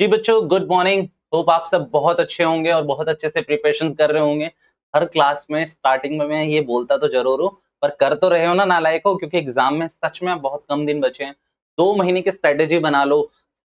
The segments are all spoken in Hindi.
जी बच्चों, गुड मॉर्निंग। होप आप सब बहुत अच्छे होंगे और बहुत अच्छे से प्रिपरेशन कर रहे होंगे। हर क्लास में स्टार्टिंग में मैं ये बोलता तो ज़रूर हूँ, पर कर तो रहे हो ना नालायकों, क्योंकि एग्ज़ाम में सच में अब बहुत कम दिन बचे हैं। 2 महीने की स्ट्रैटेजी बना लो,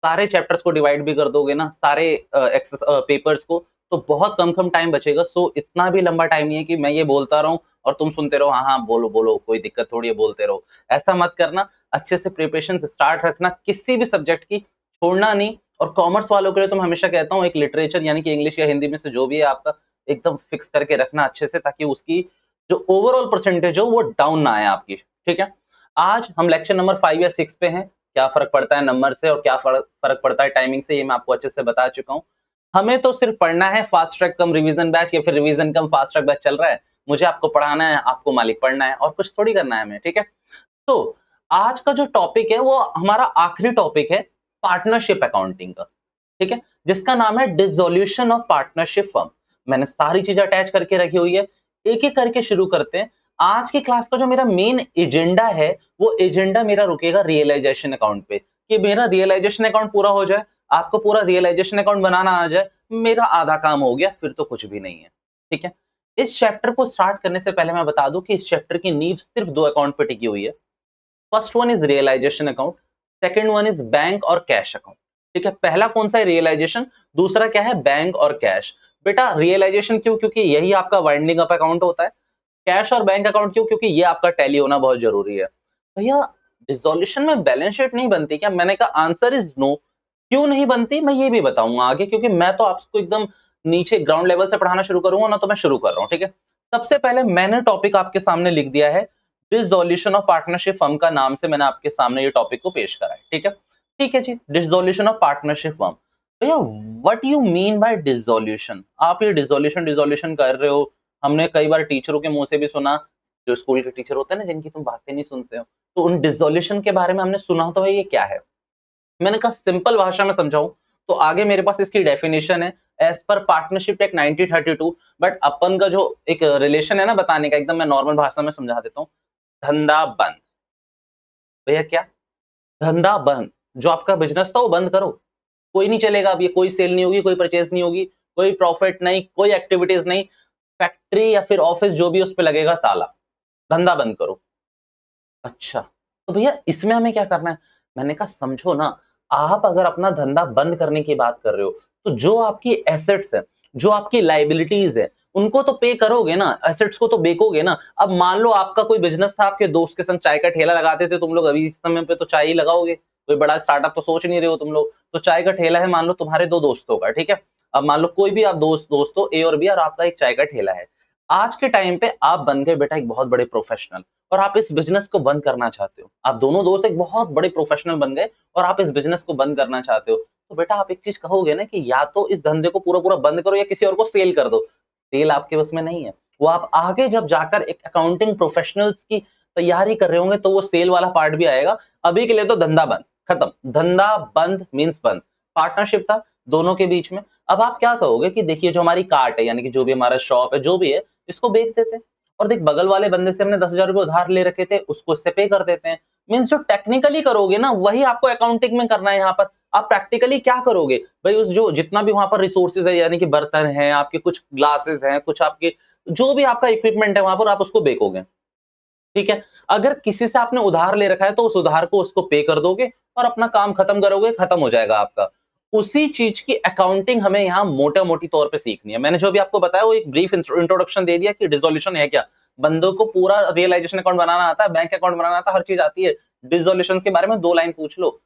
सारे चैप्टर्स को डिवाइड भी कर दोगे ना, सारे पेपर्स को, तो बहुत कम-कम टाइम बचेगा। सो इतना भी लंबा टाइम नहीं है कि मैं ये बोलता रहूँ और तुम सुनते रहो, हाँ, हाँ, बोलो, बोलो, कोई दिक्कत थोड़ी है, बोलते रहो। ऐसा मत करना, अच्छे से प्रिपरेशन स्टार्ट रखना, किसी भी सब्जेक्ट की छोड़ना नहीं। और कॉमर्स वालों के लिए तो मैं हमेशा कहता हूँ एक लिटरेचर यानी कि इंग्लिश या हिंदी में से जो भी है आपका एकदम फिक्स करके रखना अच्छे से, ताकि उसकी जो ओवरऑल परसेंटेज हो वो डाउन ना आए आपकी। ठीक है? आज हम लेक्चर नंबर 5 या 6 पे हैं। क्या फ़र्क पड़ता है नंबर से और क्या फ़र्क फ़र्क पड़ता है टाइमिंग से, ये मैं आपको अच्छे से बता चुका हूँ। हमें तो सिर्फ पढ़ना है, फास्ट ट्रैक कम रिवीजन बैच या फिर revision come fast track batch चल रहा है। मुझे आपको पढ़ाना है, आपको मालिक पढ़ना है और कुछ थोड़ी करना है हमें, ठीक है? तो आज का जो टॉपिक है वो हमारा आखिरी टॉपिक है, पार्टनरशिप अकाउंटिंग का। ठीक है? जिसका नाम है डिसोल्यूशन ऑफ पार्टनरशिप फर्म। मैंने सारी चीज़ें अटैच करके रखी हुई है। एक-एक करके शुरू करते हैं। आज की क्लास का जो मेरा मेन एजेंडा है, वो एजेंडा मेरा रुकेगा रियलाइजेशन अकाउंट पे, कि मेरा रियलाइजेशन अकाउंट पूरा हो जाए, आपको पूरा रियलाइजेशन अकाउंट बनाना आ जाए, मेरा आधा काम हो गया, फिर तो कुछ भी नहीं है। ठीक है? इस चैप्टर को स्टार्ट करने से पहले मैं बता दूं कि इस चैप्टर की नींव सिर्फ 2 अकाउंट पे टिकी हुई है। First one is realisation account, second one is bank और कैश अकाउंट। ठीक है, पहला कौन सा है? रियलाइजेशन। दूसरा क्या है? बैंक और कैश। बेटा रियलाइजेशन क्यों? क्योंकि यही आपका वाइंडिंग अप अकाउंट होता है। कैश और बैंक अकाउंट क्यों? क्योंकि ये आपका टैली होना बहुत जरूरी है। भैया डिसोल्यूशन में बैलेंस शीट नहीं बनती क्या? मैंने कहा आंसर इज नो। क्यों नहीं बनती मैं ये भी बताऊंगा आगे, क्योंकि मैं तो आपको एकदम नीचे ग्राउंड लेवल से पढ़ाना शुरू करूंगा ना, तो मैं शुरू कर रहा हूँ। ठीक है, सबसे पहले मैंने टॉपिक आपके सामने लिख दिया है, डिसोल्यूशन ऑफ पार्टनरशिप फर्म का नाम से मैंने आपके सामने ये टॉपिक को पेश करा है। ठीक है, ठीक है जी, डिसोल्यूशन ऑफ पार्टनरशिप फर्म। भैया what you mean by dissolution? आप ये डिसोल्यूशन डिसोल्यूशन कर रहे हो। हमने कई बार टीचरों के मुंह से भी सुना, जो स्कूल के टीचर होते हैं ना जिनकी तुम बातें नहीं सुनते हो, तो उन डिसोल्यूशन के बारे में हमने सुना तो है, ये क्या है? मैंने कहा सिंपल भाषा में समझाऊं तो आगे मेरे पास इसकी डेफिनेशन है, as per partnership act 1932। But अपन का जो एक रिलेशन है ना बताने का, एकदम मैं नॉर्मल भाषा में समझा देता हूँ। धंधा बंद। भैया क्या? धंधा बंद। जो आपका बिजनेस था वो बंद करो, कोई नहीं चलेगा। अब ये कोई सेल नहीं होगी, कोई परचेज नहीं होगी, कोई प्रॉफिट नहीं, कोई एक्टिविटीज नहीं। फैक्ट्री या फिर ऑफिस जो भी, उस पे लगेगा ताला। धंधा बंद करो। अच्छा, तो भैया इसमें हमें क्या करना है? मैंने कहा समझो ना, आप अगर अपना धंधा बंद करने की बात कर रहे हो, तो जो आपकी एसेट्स है, जो आपकी लायबिलिटीज है, उनको तो पे करोगे ना, एसेट्स को तो बेचोगे ना। अब मान लो आपका कोई बिजनेस था, आपके दोस्त के संग चाय का ठेला लगाते थे तुम लोग, अभी इस समय पे तो चाय ही लगाओगे, कोई बड़ा स्टार्टअप तो सोच नहीं रहे हो तुम लोग। तो चाय का ठेला है, मान लो तुम्हारे 2 दोस्तों का, ठीक है? अब मान लो कोई भी आप दोस्त हो, ए और बी, और आपका एक चाय का ठेला है। आज के टाइम पे आप बन गए बेटा एक बहुत बड़े प्रोफेशनल, और आप इस बिज़नेस को बंद करना चाहते हो। आप दोनों दोस्त एक बहुत बड़े प्रोफेशनल बन गए और आप इस बिज़नेस को बंद करना चाहते हो। तो बेटा आप एक चीज़ कहोगे ना कि या तो इस धंधे को पूरा-पूरा बंद करो या किसी और को सेल कर दो। सेल आपके बस में नहीं है। वो आप आगे जब जाकर एक अकाउंटिंग प्रोफेशनल्स की तैयारी कर रहे होंगे तो वो सेल वाला पार्ट भी आएगा। अभी के लिए तो धंधा बंद, खत्म। धंधा बंद मीन्स बंद। पार्टनरशिप था दोनों के बीच में। अब आप क्या कहोगे कि देखिए जो हमारी कार्ट है, यानी कि जो भी हमारा शॉप है, जो भी है, इसको बेच देते हैं। और देख बगल वाले बंदे से हमने 10,000 रुपए उधार ले रखे थे, उसको इससे पे कर देते हैं। मीन्स जो टेक्निकली करोगे ना वही आपको अकाउंटिंग में करना है यहाँ पर। आप प्रैक्टिकली क्या करोगे? भाई उस जो जितना भी वहां पर रिसोर्सेज है, यानी कि बर्तन है, आपके कुछ ग्लासेस हैं, कुछ आपके जो भी आपका इक्विपमेंट है वहां पर, आप उसको बेचोगे। ठीक है? अगर किसी से आपने उधार ले रखा है तो उस उधार को उसको पे कर दोगे और अपना काम खत्म करोगे, खत्म हो जाएगा आपका। उसी चीज की अकाउंटिंग हमें यहाँ मोटा-मोटी तौर पे सीखनी है। मैंने जो भी आपको बताया वो एक ब्रीफ इंट्रोडक्शन दे दिया कि डिसोल्यूशन है क्या। बंदों को पूरा रियलाइजेशन अकाउंट बनाना आता है, बैंक अकाउंट बनाना आता है, हर चीज आती है। डिसोल्यूशन के बारे में 2 लाइन पूछ लो।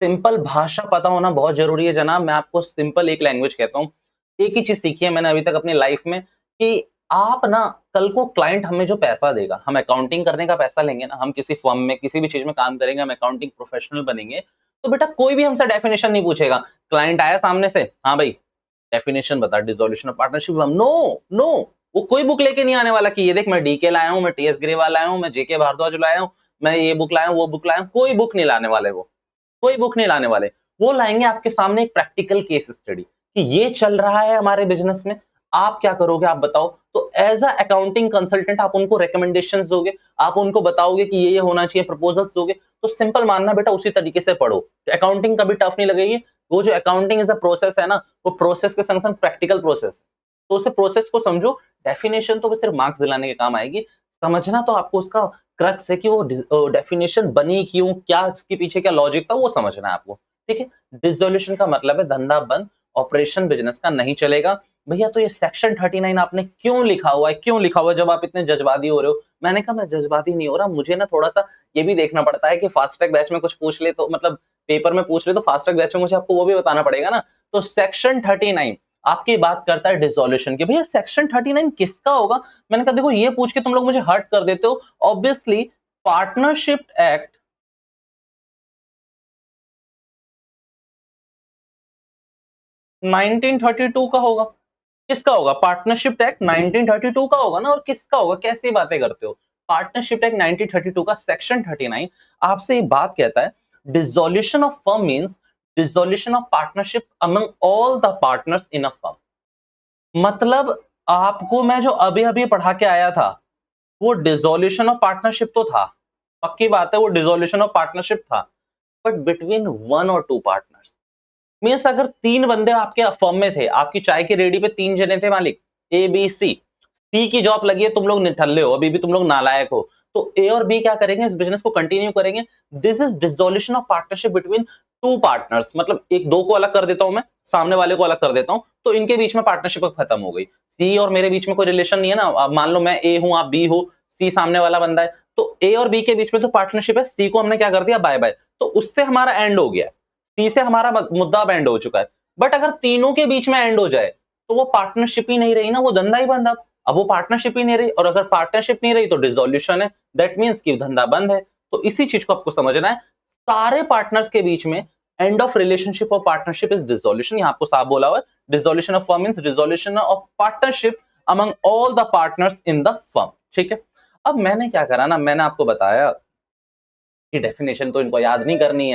सिंपल भाषा पता होना बहुत जरूरी है जनाब। मैं आपको सिंपल एक लैंग्वेज कहता हूँ। एक ही चीज सीखी है मैंने अभी तक अपनी लाइफ में, कि आप ना कल को क्लाइंट हमें जो पैसा देगा, हम अकाउंटिंग करने का पैसा लेंगे ना, हम किसी फर्म में किसी भी चीज में काम करेंगे, हम अकाउंटिंग प्रोफेशनल बनेंगे, तो बेटा कोई भी हमसे डेफिनेशन नहीं पूछेगा। क्लाइंट आया सामने से, हाँ भाई डेफिनेशन बता dissolution of partnership. No, no, वो कोई बुक लेके नहीं आने वाला कि ये देख मैं डीके लाया हूँ, मैं टीएस ग्रेवाल लाया हूँ, मैं जेके भारद्वाज लाया हूँ, मैं ये बुक लाया हूँ, वो बुक लाया हूँ। कोई बुक नहीं लाने वाले वो, कोई बुक नहीं लाने वाले। वो लाएंगे आपके सामने एक प्रैक्टिकल केस स्टडी कि ये चल रहा है हमारे बिजनेस में, आप क्या करोगे आप बताओ। तो एज अ अकाउंटिंग कंसल्टेंट आप उनको रिकमेंडेशंस दोगे, आप उनको बताओगे कि ये होना चाहिए, प्रपोजल्स दोगे। तो सिंपल मानना बेटा उसी तरीके से पढ़ो, अकाउंटिंग कभी टफ नहीं लगेगी। वो जो अकाउंटिंग इज अ प्रोसेस है ना, वो प्रोसेस के संग संग प्रैक्टिकल प्रोसेस, तो उस प्रोसेस को समझो। डेफिनेशन तो वो सिर्फ मार्क्स दिलाने के काम आएगी, समझना तो आपको उसका क्रक्स है कि वो डेफिनेशन बनी क्यों, क्या उसके पीछे क्या लॉजिक था, वो समझना है आपको। ठीक है, डिसोल्यूशन का मतलब है धंधा बंद, ऑपरेशन बिजनेस का नहीं चलेगा। भैया तो ये सेक्शन 39 आपने क्यों लिखा हुआ है, क्यों लिखा हुआ है जब आप इतने जज्बाती हो रहे हो? मैंने कहा मैं जज्बाती नहीं हो रहा, मुझे ना थोड़ा सा ये भी देखना पड़ता है कि फास्ट ट्रैक बैच में कुछ पूछ ले तो मतलब पेपर में पूछ ले तो फास्ट ट्रैक बैच में मुझे आपको वो भी बताना पड़ेगा ना। तो सेक्शन 39 आपकी बात करता है डिसोल्यूशन की। भैया सेक्शन 39 किसका होगा? मैंने कहा देखो ये पूछ के तुम लोग मुझे हर्ट कर देते हो। ऑब्वियसली पार्टनरशिप एक्ट 1932 का होगा। किसका होगा? पार्टनरशिप एक्ट 1932 का होगा ना। और किसका होगा? कैसी बातें करते हो? पार्टनरशिप एक्ट 1932 का सेक्शन 39 आपसे ये बात कहता है dissolution of firm means dissolution of partnership among all the partners in a firm. मतलब आपको मैं जो अभी अभी पढ़ा के आया था वो डिसोल्यूशन ऑफ पार्टनरशिप तो था, पक्की बात है वो डिसोल्यूशन ऑफ पार्टनरशिप था, बट बिटवीन वन और टू पार्टनर्स। मीन्स अगर तीन बंदे आपके फर्म में थे, आपकी चाय की रेडी पे तीन जने थे मालिक, ए बी सी, सी की जॉब लगी है, तुम लोग निठल्ले हो, अभी भी तुम लोग नालायक हो, तो ए और बी क्या करेंगे? इस बिजनेस को कंटिन्यू करेंगे। This is dissolution of partnership between two partners. मतलब एक दो को अलग कर देता हूं मैं, सामने वाले को अलग कर देता हूं, तो इनके बीच में पार्टनरशिप खत्म हो गई। सी और मेरे बीच में कोई रिलेशन नहीं है ना। अब मान लो मैं ए हूं, आप बी हो, सी सामने वाला बंदा है, तो ए और बी के बीच में जो पार्टनरशिप है, सी को हमने क्या कर दिया? Bye bye. तो उससे हमारा एंड हो गया, सी से हमारा मुद्दा एंड हो चुका है। बट अगर तीनों के बीच में एंड हो जाए तो वो पार्टनरशिप ही नहीं रही ना, वो धंधा ही बंद। अब वो पार्टनरशिप ही नहीं रही, और अगर पार्टनरशिप नहीं रही तो डिसोल्यूशन है, दैट मींस कि धंधा बंद है। तो इसी चीज को आपको समझना है। सारे पार्टनर्स के बीच में एंड ऑफ रिलेशनशिप और पार्टनरशिप इज डिसोल्यूशन। यहां आपको साफ बोला हुआ है, dissolution of firm means dissolution of partnership among all the partners in the firm. ठीक है, अब मैंने क्या करा ना, मैंने आपको बताया कि डेफिनेशन तो इनको याद नहीं करनी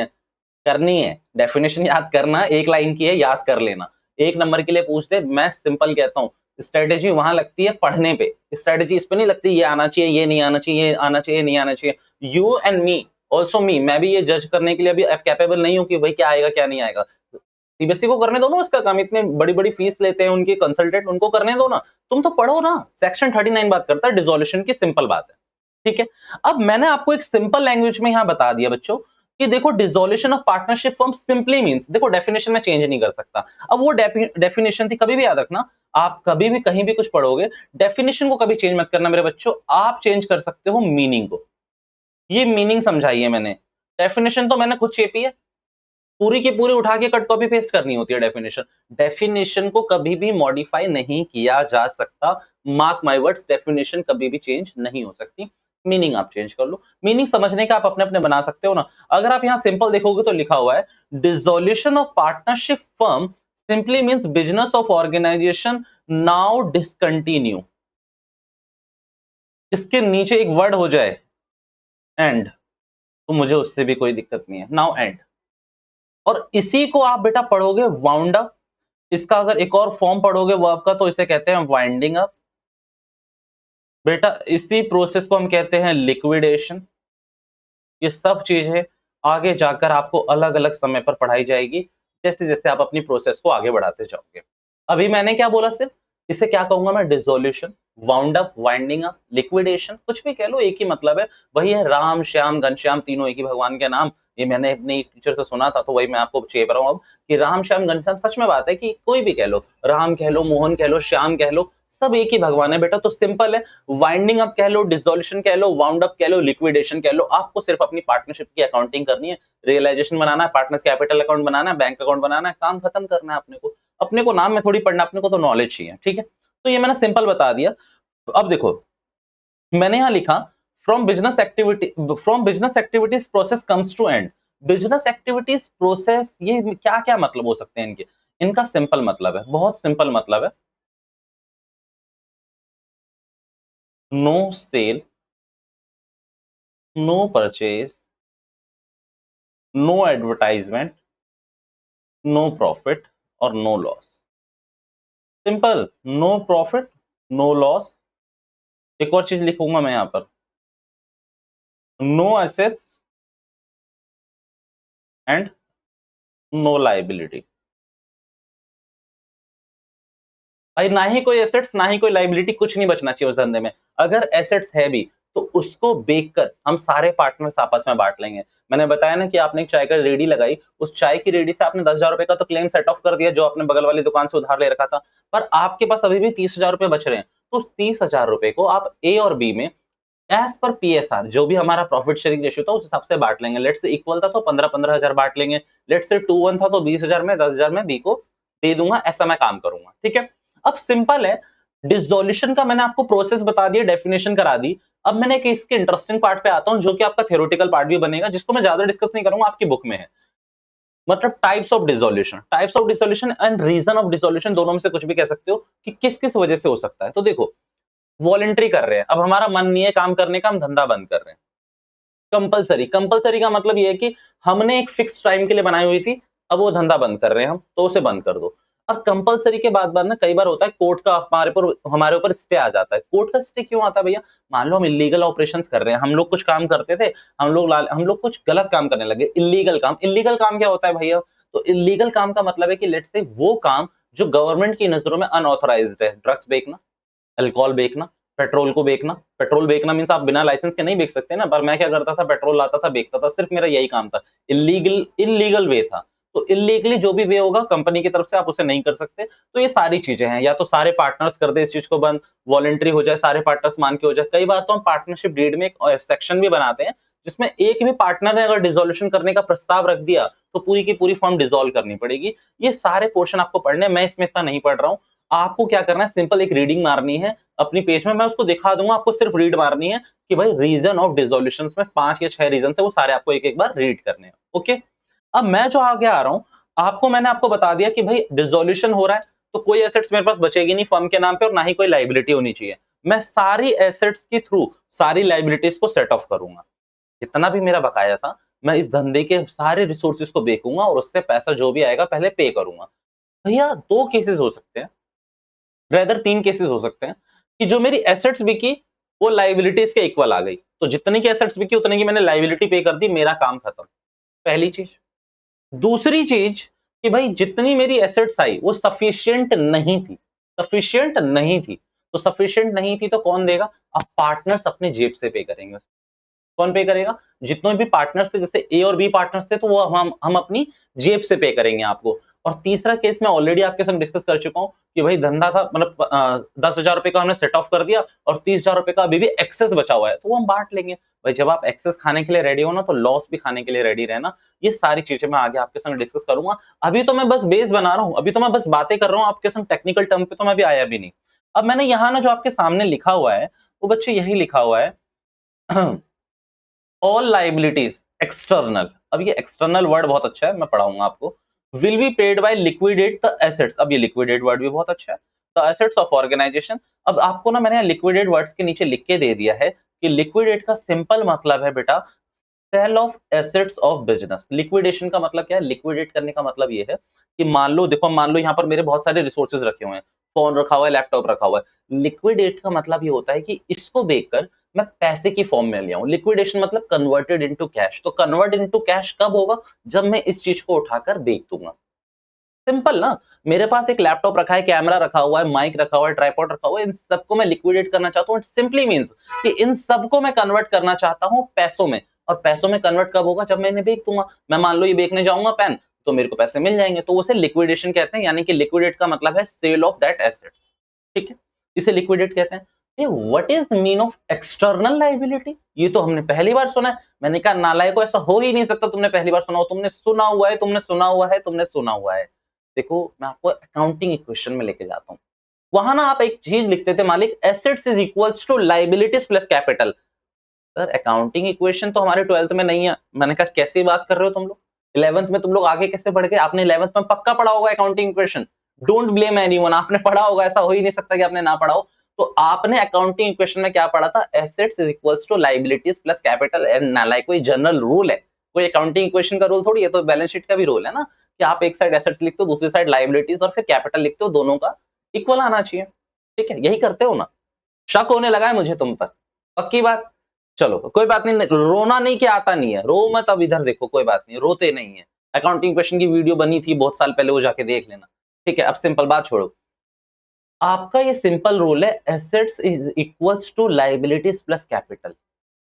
है। डेफिनेशन याद करना एक लाइन की है, याद कर लेना। एक नंबर के लिए पूछ दे, मैं सिंपल कहता हूँ, स्ट्रेटेजी वहां लगती है पढ़ने पे, स्ट्रेटेजी इस पे नहीं लगती ये आना चाहिए, ये नहीं आना चाहिए, ये आना चाहिए, नहीं आना चाहिए। यू एंड मी, ऑल्सो मी, मैं भी ये जज करने के लिए अभी कैपेबल नहीं हूँ कि भाई क्या आएगा क्या नहीं आएगा। सीबीएसई को करने दो ना उसका काम, इतने बड़ी बड़ी फीस लेते हैं उनके कंसल्टेंट, उनको करने दो ना। तुम तो पढ़ो ना। सेक्शन 39 बात करता है डिसोल्यूशन की, सिंपल बात है। ठीक है, अब मैंने आपको एक सिंपल लैंग्वेज में यहां बता दिया बच्चों कि देखो dissolution of partnership firm simply means, देखो डेफिनेशन में चेंज नहीं कर सकता। अब वो डेफिनेशन थी, कभी भी याद रखना, आप कभी भी कहीं भी कुछ पढ़ोगे, डेफिनेशन को कभी चेंज मत करना मेरे बच्चों, आप चेंज कर सकते हो मीनिंग को। ये मीनिंग समझाई है मैंने, डेफिनेशन तो मैंने खुद चेपी है, पूरी की पूरी उठा के कट कॉपी पेस्ट करनी होती है डेफिनेशन। डेफिनेशन को कभी भी मॉडिफाई नहीं किया जा सकता। मार्क माय वर्ड्स, डेफिनेशन कभी भी चेंज नहीं हो सकती। मीनिंग आप चेंज कर लो, मीनिंग समझने का आप अपने अपने बना सकते हो ना। अगर आप यहां सिंपल देखोगे तो लिखा हुआ है dissolution of partnership firm simply means business of organisation now discontinue. इसके नीचे एक वर्ड हो जाए एंड, तो मुझे उससे भी कोई दिक्कत नहीं है, नाउ एंड। और इसी को आप बेटा पढ़ोगे वाउंड अप। इसका अगर एक और फॉर्म पढ़ोगे वर्ब का तो इसे कहते हैं वाइंडिंग अप। बेटा इसी प्रोसेस को हम कहते हैं लिक्विडेशन। ये सब चीजें आगे जाकर आपको अलग अलग समय पर पढ़ाई जाएगी, जैसे जैसे आप अपनी प्रोसेस को आगे बढ़ाते जाओगे। अभी मैंने क्या बोला? सिर्फ इसे क्या कहूंगा मैं? Dissolution, wound up, winding up, liquidation, कुछ भी कह लो, एक ही मतलब है। वही है राम श्याम घनश्याम, तीनों एक ही भगवान के नाम। ये मैंने अपने टीचर से सुना था, तो वही मैं आपको चेप रहा हूं अब कि राम श्याम घनश्याम, सच में बात है कि कोई भी कह लो, राम कह लो, मोहन कह लो, श्याम कह लो, सब एक ही भगवान है बेटा। तो सिंपल है, वाइंडिंग अप कह लो, डिसोल्यूशन कह लो, वाउंड अप कह लो, लिक्विडेशन कह लो। आपको सिर्फ अपनी पार्टनरशिप की अकाउंटिंग करनी है, रियलाइजेशन बनाना है, पार्टनर्स कैपिटल अकाउंट बनाना है, बैंक अकाउंट बनाना है, काम खत्म करना है अपने को। अपने को नाम में थोड़ी पढ़ना, अपने को तो नॉलेज चाहिए। ठीक है, तो ये मैंने सिंपल बता दिया। तो अब देखो मैंने यहां लिखा from business activities process comes to end. Business activities process, ये क्या क्या मतलब हो सकते हैं इनके? इनका सिंपल मतलब है, बहुत सिंपल मतलब है, no sale, no purchase, no advertisement, no profit और no loss. Simple, no profit, no loss. एक और चीज लिखूंगा मैं यहां पर, no assets and no liability. भाई ना ही कोई एसेट्स ना ही कोई लाइबिलिटी, कुछ नहीं बचना चाहिए उस धंधे में। अगर एसेट्स है भी तो उसको बेचकर हम सारे पार्टनर्स आपस में बांट लेंगे। मैंने बताया ना कि आपने एक चाय का रेडी लगाई, उस चाय की रेडी से आपने 10,000 रुपए का तो क्लेम सेट ऑफ कर दिया जो आपने बगल वाली दुकान से उधार ले रखा था, पर आपके पास अभी भी 30,000 रुपए बच रहे हैं। तो उस 30,000 रुपए को आप ए और बी में एज पर पीएसआर जो भी हमारा प्रॉफिट शेयरिंग रेशियो था उस हिसाब से बांट लेंगे। लेट्स से इक्वल था तो 15-15 हजार बांट लेंगे। लेट्स से 2-1 था तो 20,000 में 10,000 में बी को दे दूंगा, ऐसा मैं काम करूंगा। ठीक है, अब सिंपल है। डिसोल्यूशन का मैंने आपको प्रोसेस बता दिया, डेफिनेशन करा दी। अब मैंने एक इसके इंटरेस्टिंग पार्ट पे आता हूं जो कि आपका थ्योरेटिकल पार्ट भी बनेगा, जिसको मैं ज्यादा डिस्कस नहीं करूंगा, आपकी बुक में है। मतलब types of dissolution and reason of dissolution, दोनों में से कुछ भी कह सकते हो कि किस किस वजह से हो सकता है। तो देखो, वॉलंटरी कर रहे हैं, अब हमारा मन नहीं है काम करने का, हम धंधा बंद कर रहे हैं। कंपलसरी, कंपलसरी का मतलब ये है कि हमने एक फिक्स टाइम के लिए बनाई हुई थी, अब वो धंधा बंद कर रहे हैं हम, तो उसे बंद कर दो। और कंपलसरी के बाद ना कई बार होता है कोर्ट का हमारे ऊपर स्टे आ जाता है। कोर्ट का स्टे क्यों आता है भैया? मान लो हम इलीगल ऑपरेशंस कर रहे हैं, हम लोग कुछ काम करते थे, हम लोग कुछ गलत काम करने लगे, इलीगल काम। इलीगल काम क्या होता है भैया? तो इलीगल काम का मतलब है कि लेट्स से वो काम जो गवर्नमेंट की नजरों में अनऑथराइज्ड है, ड्रग्स बेचना, अल्कोहल बेचना, पेट्रोल को बेचना। पेट्रोल बेचना मीन्स आप बिना लाइसेंस के नहीं बेच सकते ना, पर मैं क्या करता था, पेट्रोल लाता था, बेचता था, सिर्फ मेरा यही काम था। इलीगल वे था। तो इलीगली जो भी वे होगा कंपनी की तरफ से, आप उसे नहीं कर सकते। तो ये सारी चीजें हैं, या तो सारे पार्टनर्स कर दे इस चीज को बंद, वॉलंटरी हो जाए, सारे पार्टनर्स मान के हो जाए। कई बार तो हम पार्टनरशिप डीड में एक सेक्शन भी बनाते हैं जिसमें एक भी पार्टनर ने अगर डिसोल्यूशन करने का प्रस्ताव रख दिया तो पूरी की पूरी फर्म डिसॉल्व करनी पड़ेगी। ये सारे पोर्शन आपको पढ़ने हैं, मैं इसमें इतना नहीं पढ़ रहा हूं। आपको क्या करना है, सिंपल एक रीडिंग मारनी है अपनी पेज में, मैं उसको दिखा दूंगा, आपको सिर्फ रीड मारनी है कि भाई रीजन ऑफ डिसोल्यूशन में 5 या 6 रीजन है, वो सारे आपको एक एक बार रीड करने हैं। ओके, अब मैं जो आगे आ रहा हूं, मैंने आपको बता दिया कि भाई डिसोल्यूशन हो रहा है तो कोई एसेट्स मेरे पास बचेगी नहीं फर्म के नाम पे, और ना ही कोई लाइबिलिटी होनी चाहिए। मैं सारी एसेट्स के थ्रू सारी लाइबिलिटीज को सेट ऑफ करूंगा। जितना भी मेरा बकाया था, मैं इस धंधे के सारे रिसोर्सेज को बेचूंगा और उससे पैसा जो भी आएगा पहले पे करूंगा। भैया 2 केसेस हो सकते हैं, रेदर 3 केसेस हो सकते हैं कि जो मेरी एसेट्स बिकी वो लायबिलिटीज के इक्वल आ गई। तो जितनी की एसेट्स बिकी उतने की मैंने लायबिलिटी पे कर दी, मेरा काम खत्म। पहली चीज। दूसरी चीज कि भाई जितनी मेरी एसेट्स आई वो सफिशिएंट नहीं थी, सफिशिएंट नहीं थी। तो सफिशिएंट नहीं थी तो कौन देगा? अब पार्टनर्स अपने जेब से पे करेंगे। कौन पे करेगा? जितने भी पार्टनर्स थे, जैसे ए और बी पार्टनर्स थे, तो वो हम अपनी जेब से पे करेंगे आपको। और तीसरा केस मैं ऑलरेडी आपके संग डिस्कस कर चुका हूं कि भाई धंधा था, मतलब 10,000 रुपए का हमने सेट ऑफ कर दिया और 30,000 रुपए का अभी भी एक्सेस बचा हुआ है, तो वो हम बांट लेंगे। भाई जब आप एक्सेस खाने के लिए रेडी हो ना, तो लॉस भी खाने के लिए रेडी रहना। ये सारी चीजें मैं आगे आपके संग डिस्कस करूंगा। अभी तो मैं बस बेस बना रहा हूं, अभी तो मैं बस बातें कर रहा हूं आपके संग, टेक्निकल टर्म पे तो मैं अभी आया भी नहीं। अब मैंने यहाँ ना जो आपके सामने लिखा हुआ है, वो बच्चे यही लिखा हुआ है ऑल लाइबिलिटीज एक्सटर्नल। अब ये एक्सटर्नल वर्ड बहुत अच्छा है, मैं पढ़ाऊंगा आपको। Will be paid by liquidate the assets. अब ये लिक्विडेट वर्ड भी बहुत अच्छा है। The assets of organisation. अब आपको ना मैंने यहाँ लिक्विडेट वर्ड्स के नीचे लिख के दे दिया है कि लिक्विडेट का सिंपल मतलब है बेटा sale of assets of business. Liquidation का मतलब क्या है? लिक्विडेट करने का मतलब ये है कि मान लो, देखो मान लो यहाँ पर मेरे बहुत सारे रिसोर्सेज रखे हुए हैं, फोन रखा हुआ है, लैपटॉप रखा हुआ है। लिक्विडेट का मतलब ये होता है कि इसको बेचकर मैं पैसे की फॉर्म में ले आऊं। लिक्विडेशन मतलब कन्वर्टेड इनटू कैश। तो कन्वर्ट इनटू कैश कब होगा? जब मैं इस चीज को उठाकर बेच दूंगा। सिंपल ना। मेरे पास एक लैपटॉप रखा है, कैमरा रखा हुआ है, माइक रखा हुआ है, ट्राइपॉड रखा हुआ है, इन सबको मैं लिक्विडेट करना चाहता हूं। इट सिंपली मींस कि इन सबको मैं कन्वर्ट करना चाहता हूं पैसों में। और पैसों में कन्वर्ट कब होगा? जब मैं इन्हें बेच दूंगा। मैं मान लो ये बेचने जाऊंगा पेन, तो मेरे को पैसे मिल जाएंगे, तो उसे लिक्विडेशन कहते हैं। यानी कि लिक्विडेट का मतलब है सेल ऑफ दैट एसेट्स। ठीक है, इसे लिक्विडेट कहते हैं। ये what is mean of external liability? ये तो हमने पहली बार सुना है। मैंने कहा नालायको, ऐसा हो ही नहीं सकता तुमने पहली बार सुना हो। तुमने सुना हुआ है, तुमने सुना हुआ है, तुमने सुना हुआ है। देखो मैं आपको अकाउंटिंग इक्वेशन में लेके जाता हूँ। वहां ना आप एक चीज लिखते थे मालिक, assets is equals to liabilities plus capital. Sir accounting equation तो हमारे 12th में नहीं है। मैंने कहा कैसी बात कर रहे हो तुम लोग? 11th में तुम लोग आगे कैसे बढ़ गए? आपने 11th में पक्का पढ़ा होगा accounting equation. Don't blame anyone, आपने पढ़ा होगा, ऐसा हो ही नहीं सकता कि आपने ना पढ़ा हो। तो आपने अकाउंटिंग इक्वेशन में क्या पढ़ा था? Assets is equals to liabilities plus capital. And नालायक, कोई जनरल रूल है? कोई अकाउंटिंग इक्वेशन का रूल थोड़ी है, तो बैलेंस शीट का भी रूल है ना कि आप एक साइड एसेट्स लिखते हो, दूसरी साइड लायबिलिटीज, और फिर कैपिटल लिखते हो, दोनों का इक्वल आना चाहिए। ठीक है, यही करते हो ना? शक होने लगा है मुझे तुम पर, पक्की बात? चलो कोई बात नहीं, रोना नहीं कि आता नहीं है, रो मत। अब इधर देखो, कोई बात नहीं, रोते नहीं है। अकाउंटिंग क्वेश्चन की वीडियो बनी थी बहुत साल पहले, वो जाके देख लेना। ठीक है, अब सिंपल बात छोड़ो। आपका ये सिंपल रूल है, assets is equals to liabilities plus capital.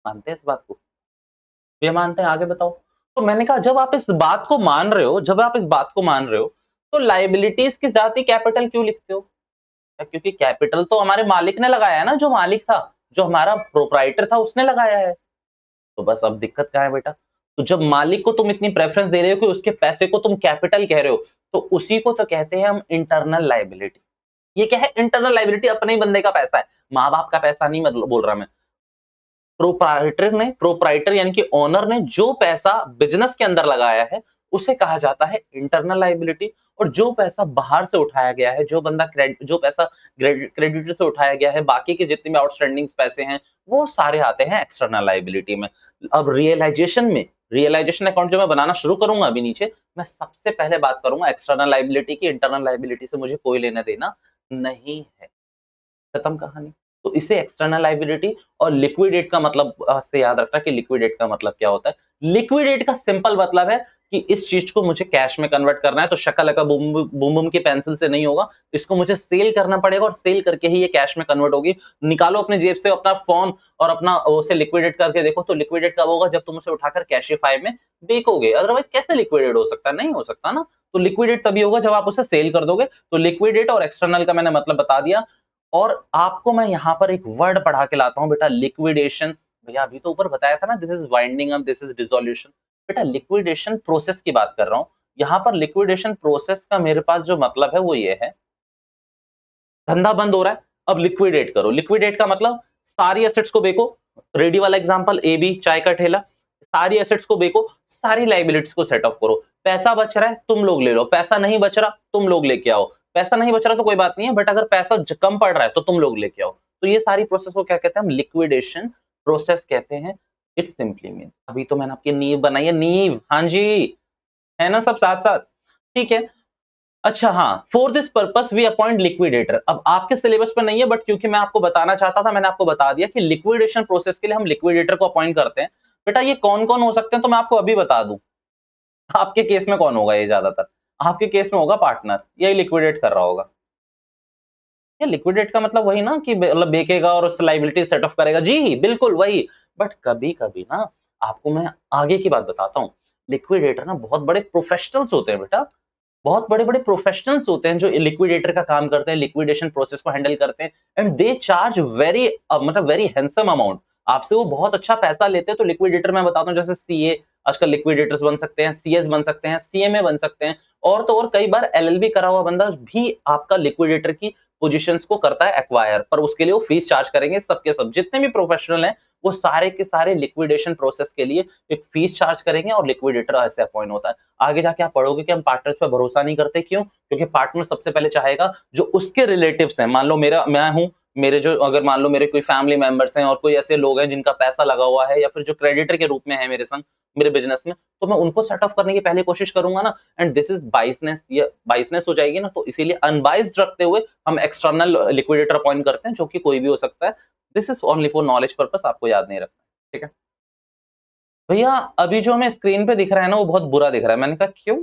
मानते हैं इस बात को? ये मानते हैं, आगे बताओ। तो मैंने कहा जब आप इस बात को मान रहे हो, जब आप इस बात को मान रहे हो, तो लायबिलिटीज की जाती कैपिटल क्यों लिखते हो? क्योंकि कैपिटल तो हमारे मालिक ने लगाया है ना, जो मालिक था, जो हमारा प्रोप्राइटर था, उसने लगाया है। तो बस अब दिक्कत क्या है बेटा? तो जब मालिक को तुम इतनी प्रेफरेंस दे रहे हो कि उसके पैसे को तुम कैपिटल कह रहे हो, तो उसी को तो कहते हैं हम इंटरनल लायबिलिटी। ये क्या है? इंटरनल लायबिलिटी, अपने ही बंदे का पैसा है, माँ बाप का पैसा नहीं मतलब बोल रहा मैं। प्रोप्राइटर यानी कि ओनर ने जो पैसा बिजनेस के अंदर लगाया है, उसे कहा जाता है इंटरनल लायबिलिटी। और जो पैसा बाहर से उठाया गया है, जो पैसा क्रेडिटर से उठाया गया है, बाकी के जितने भी आउटस्टैंडिंग पैसे हैं, वो सारे आते हैं एक्सटर्नल लायबिलिटी में। अब रियलाइजेशन अकाउंट जो मैं बनाना शुरू करूंगा अभी नीचे, मैं सबसे पहले बात करूंगा एक्सटर्नल लायबिलिटी की। इंटरनल लायबिलिटी से मुझे कोई लेना देना नहीं है, खत्म कहानी। तो इसे एक्सटर्नल लायबिलिटी और लिक्विडेट का मतलब से याद रखना कि लिक्विडेट का मतलब क्या होता है। लिक्विडेट का सिंपल मतलब है कि इस चीज को मुझे कैश में कन्वर्ट करना है, तो शक्ल बूम बूम बूम की पेंसिल से नहीं होगा, इसको मुझे सेल करना पड़ेगा और सेल करके ही ये कैश में कन्वर्ट होगी। निकालो अपने जेब से अपना फोन और अपना उसे लिक्विडेट करके देखो, तो लिक्विडेट कब होगा? जब तुम उसे उठाकर कैशिफाई में बेचोगे। अदरवाइज कैसे लिक्विडेट हो सकता है? नहीं हो सकता ना। तो लिक्विडेट तभी होगा जब आप उसे सेल कर दोगे। तो लिक्विडेट और एक्सटर्नल का मैंने मतलब बता दिया। और आपको मैं यहाँ पर एक वर्ड पढ़ा के लाता हूँ बेटा, लिक्विडेशन। भैया अभी तो ऊपर बताया था ना, this is winding up, this is dissolution. बेटा लिक्विडेशन प्रोसेस की बात कर रहा हूँ। यहाँ पर लिक्विडेशन प्रोसेस का मेरे पास जो मतलब है वो ये है, धंधा बंद हो रहा है, अब लिक्विडेट करो। लिक्विडेट का मतलब सारी एसेट्स को बेचो। रेडी वाला एग्जांपल, ए बी चाय का ठेला, सारी एसेट्स को बेचो, सारी लाइबिलिटीज को सेट ऑफ करो। पैसा बच रहा है तुम लोग ले लो, पैसा नहीं बच रहा तुम लोग लेके आओ। पैसा नहीं बच रहा तो कोई बात नहीं है, बट अगर पैसा कम पड़ रहा है तो तुम लोग लेके आओ। तो ये सारी प्रोसेस को क्या कहते हैं? हम लिक्विडेशन प्रोसेस कहते हैं। इट सिंपली मीन्स, अभी तो मैंने आपकी नींव बनाई है, नींव, हाँ जी, है ना सब साथ साथ? ठीक है। अच्छा हाँ, for this purpose we appoint liquidator. अब आपके सिलेबस पे नहीं है, बट क्योंकि मैं आपको बताना चाहता था, मैंने आपको बता दिया कि लिक्विडेशन प्रोसेस के लिए हम लिक्विडेटर को अपॉइंट करते हैं। बेटा ये कौन कौन हो सकते हैं, तो मैं आपको अभी बता दूं। आपके केस में कौन होगा? ये ज्यादातर आपके केस में होगा पार्टनर, यही लिक्विडेट कर रहा होगा। ये लिक्विडेट का मतलब वही ना कि मतलब बेचेगा और उससे लायबिलिटी सेट ऑफ करेगा, जी बिल्कुल वही। बट कभी कभी ना, आपको मैं आगे की बात बताता हूँ। लिक्विडेटर ना बहुत बड़े प्रोफेशनल्स होते हैं बेटा, बहुत बड़े-बड़े प्रोफेशनल्स होते हैं जो लिक्विडेटर का काम करते हैं, लिक्विडेशन प्रोसेस को हैंडल करते हैं। एंड दे चार्ज वेरी मतलब वेरी हैंडसम अमाउंट। आपसे वो बहुत अच्छा पैसा लेते हैं। तो लिक्विडेटर मैं बताता हूँ, जैसे सीए आजकल लिक्विडेटर्स बन सकते हैं, सीएस बन सकते हैं, सीएमए बन सकते हैं, और तो और कई बार एलएलबी करा हुआ बंदा भी आपका लिक्विडेटर की पोजीशंस को करता है एक्वायर, पर उसके लिए वो फीस चार्ज करेंगे। सबके सब जितने भी प्रोफेशनल हैं, वो सारे के सारे लिक्विडेशन प्रोसेस के लिए एक फीस चार्ज करेंगे और लिक्विडेटर ऐसे अपॉइंट होता है। आगे जाके आप पढ़ोगे कि हम पार्टनर्स पे भरोसा नहीं करते, क्यों? क्योंकि पार्टनर सबसे पहले चाहेगा जो उसके रिलेटिव्स हैं। मान लो मेरा मैं हूँ, मेरे जो अगर मान लो मेरे कोई फैमिली मेंबर्स हैं और कोई ऐसे लोग हैं जिनका पैसा लगा हुआ है या फिर जो क्रेडिटर के रूप में है मेरे संग, मेरे बिजनेस में, तो मैं उनको सेट ऑफ करने की पहले कोशिश करूंगा ना। एंड दिस इज बाइसनेस, ये बाइसनेस हो जाएगी ना, तो इसीलिए अनबाइस्ड रखते हुए हम एक्सटर्नल लिक्विडेटर अपॉइंट करते हैं, जो कि कोई भी हो सकता है। This is only for knowledge purpose, आपको याद नहीं रखना, ठीक है? भैया अभी जो हमें स्क्रीन पे दिख रहा है ना, वो बहुत बुरा दिख रहा है। मैंने कहा क्यों?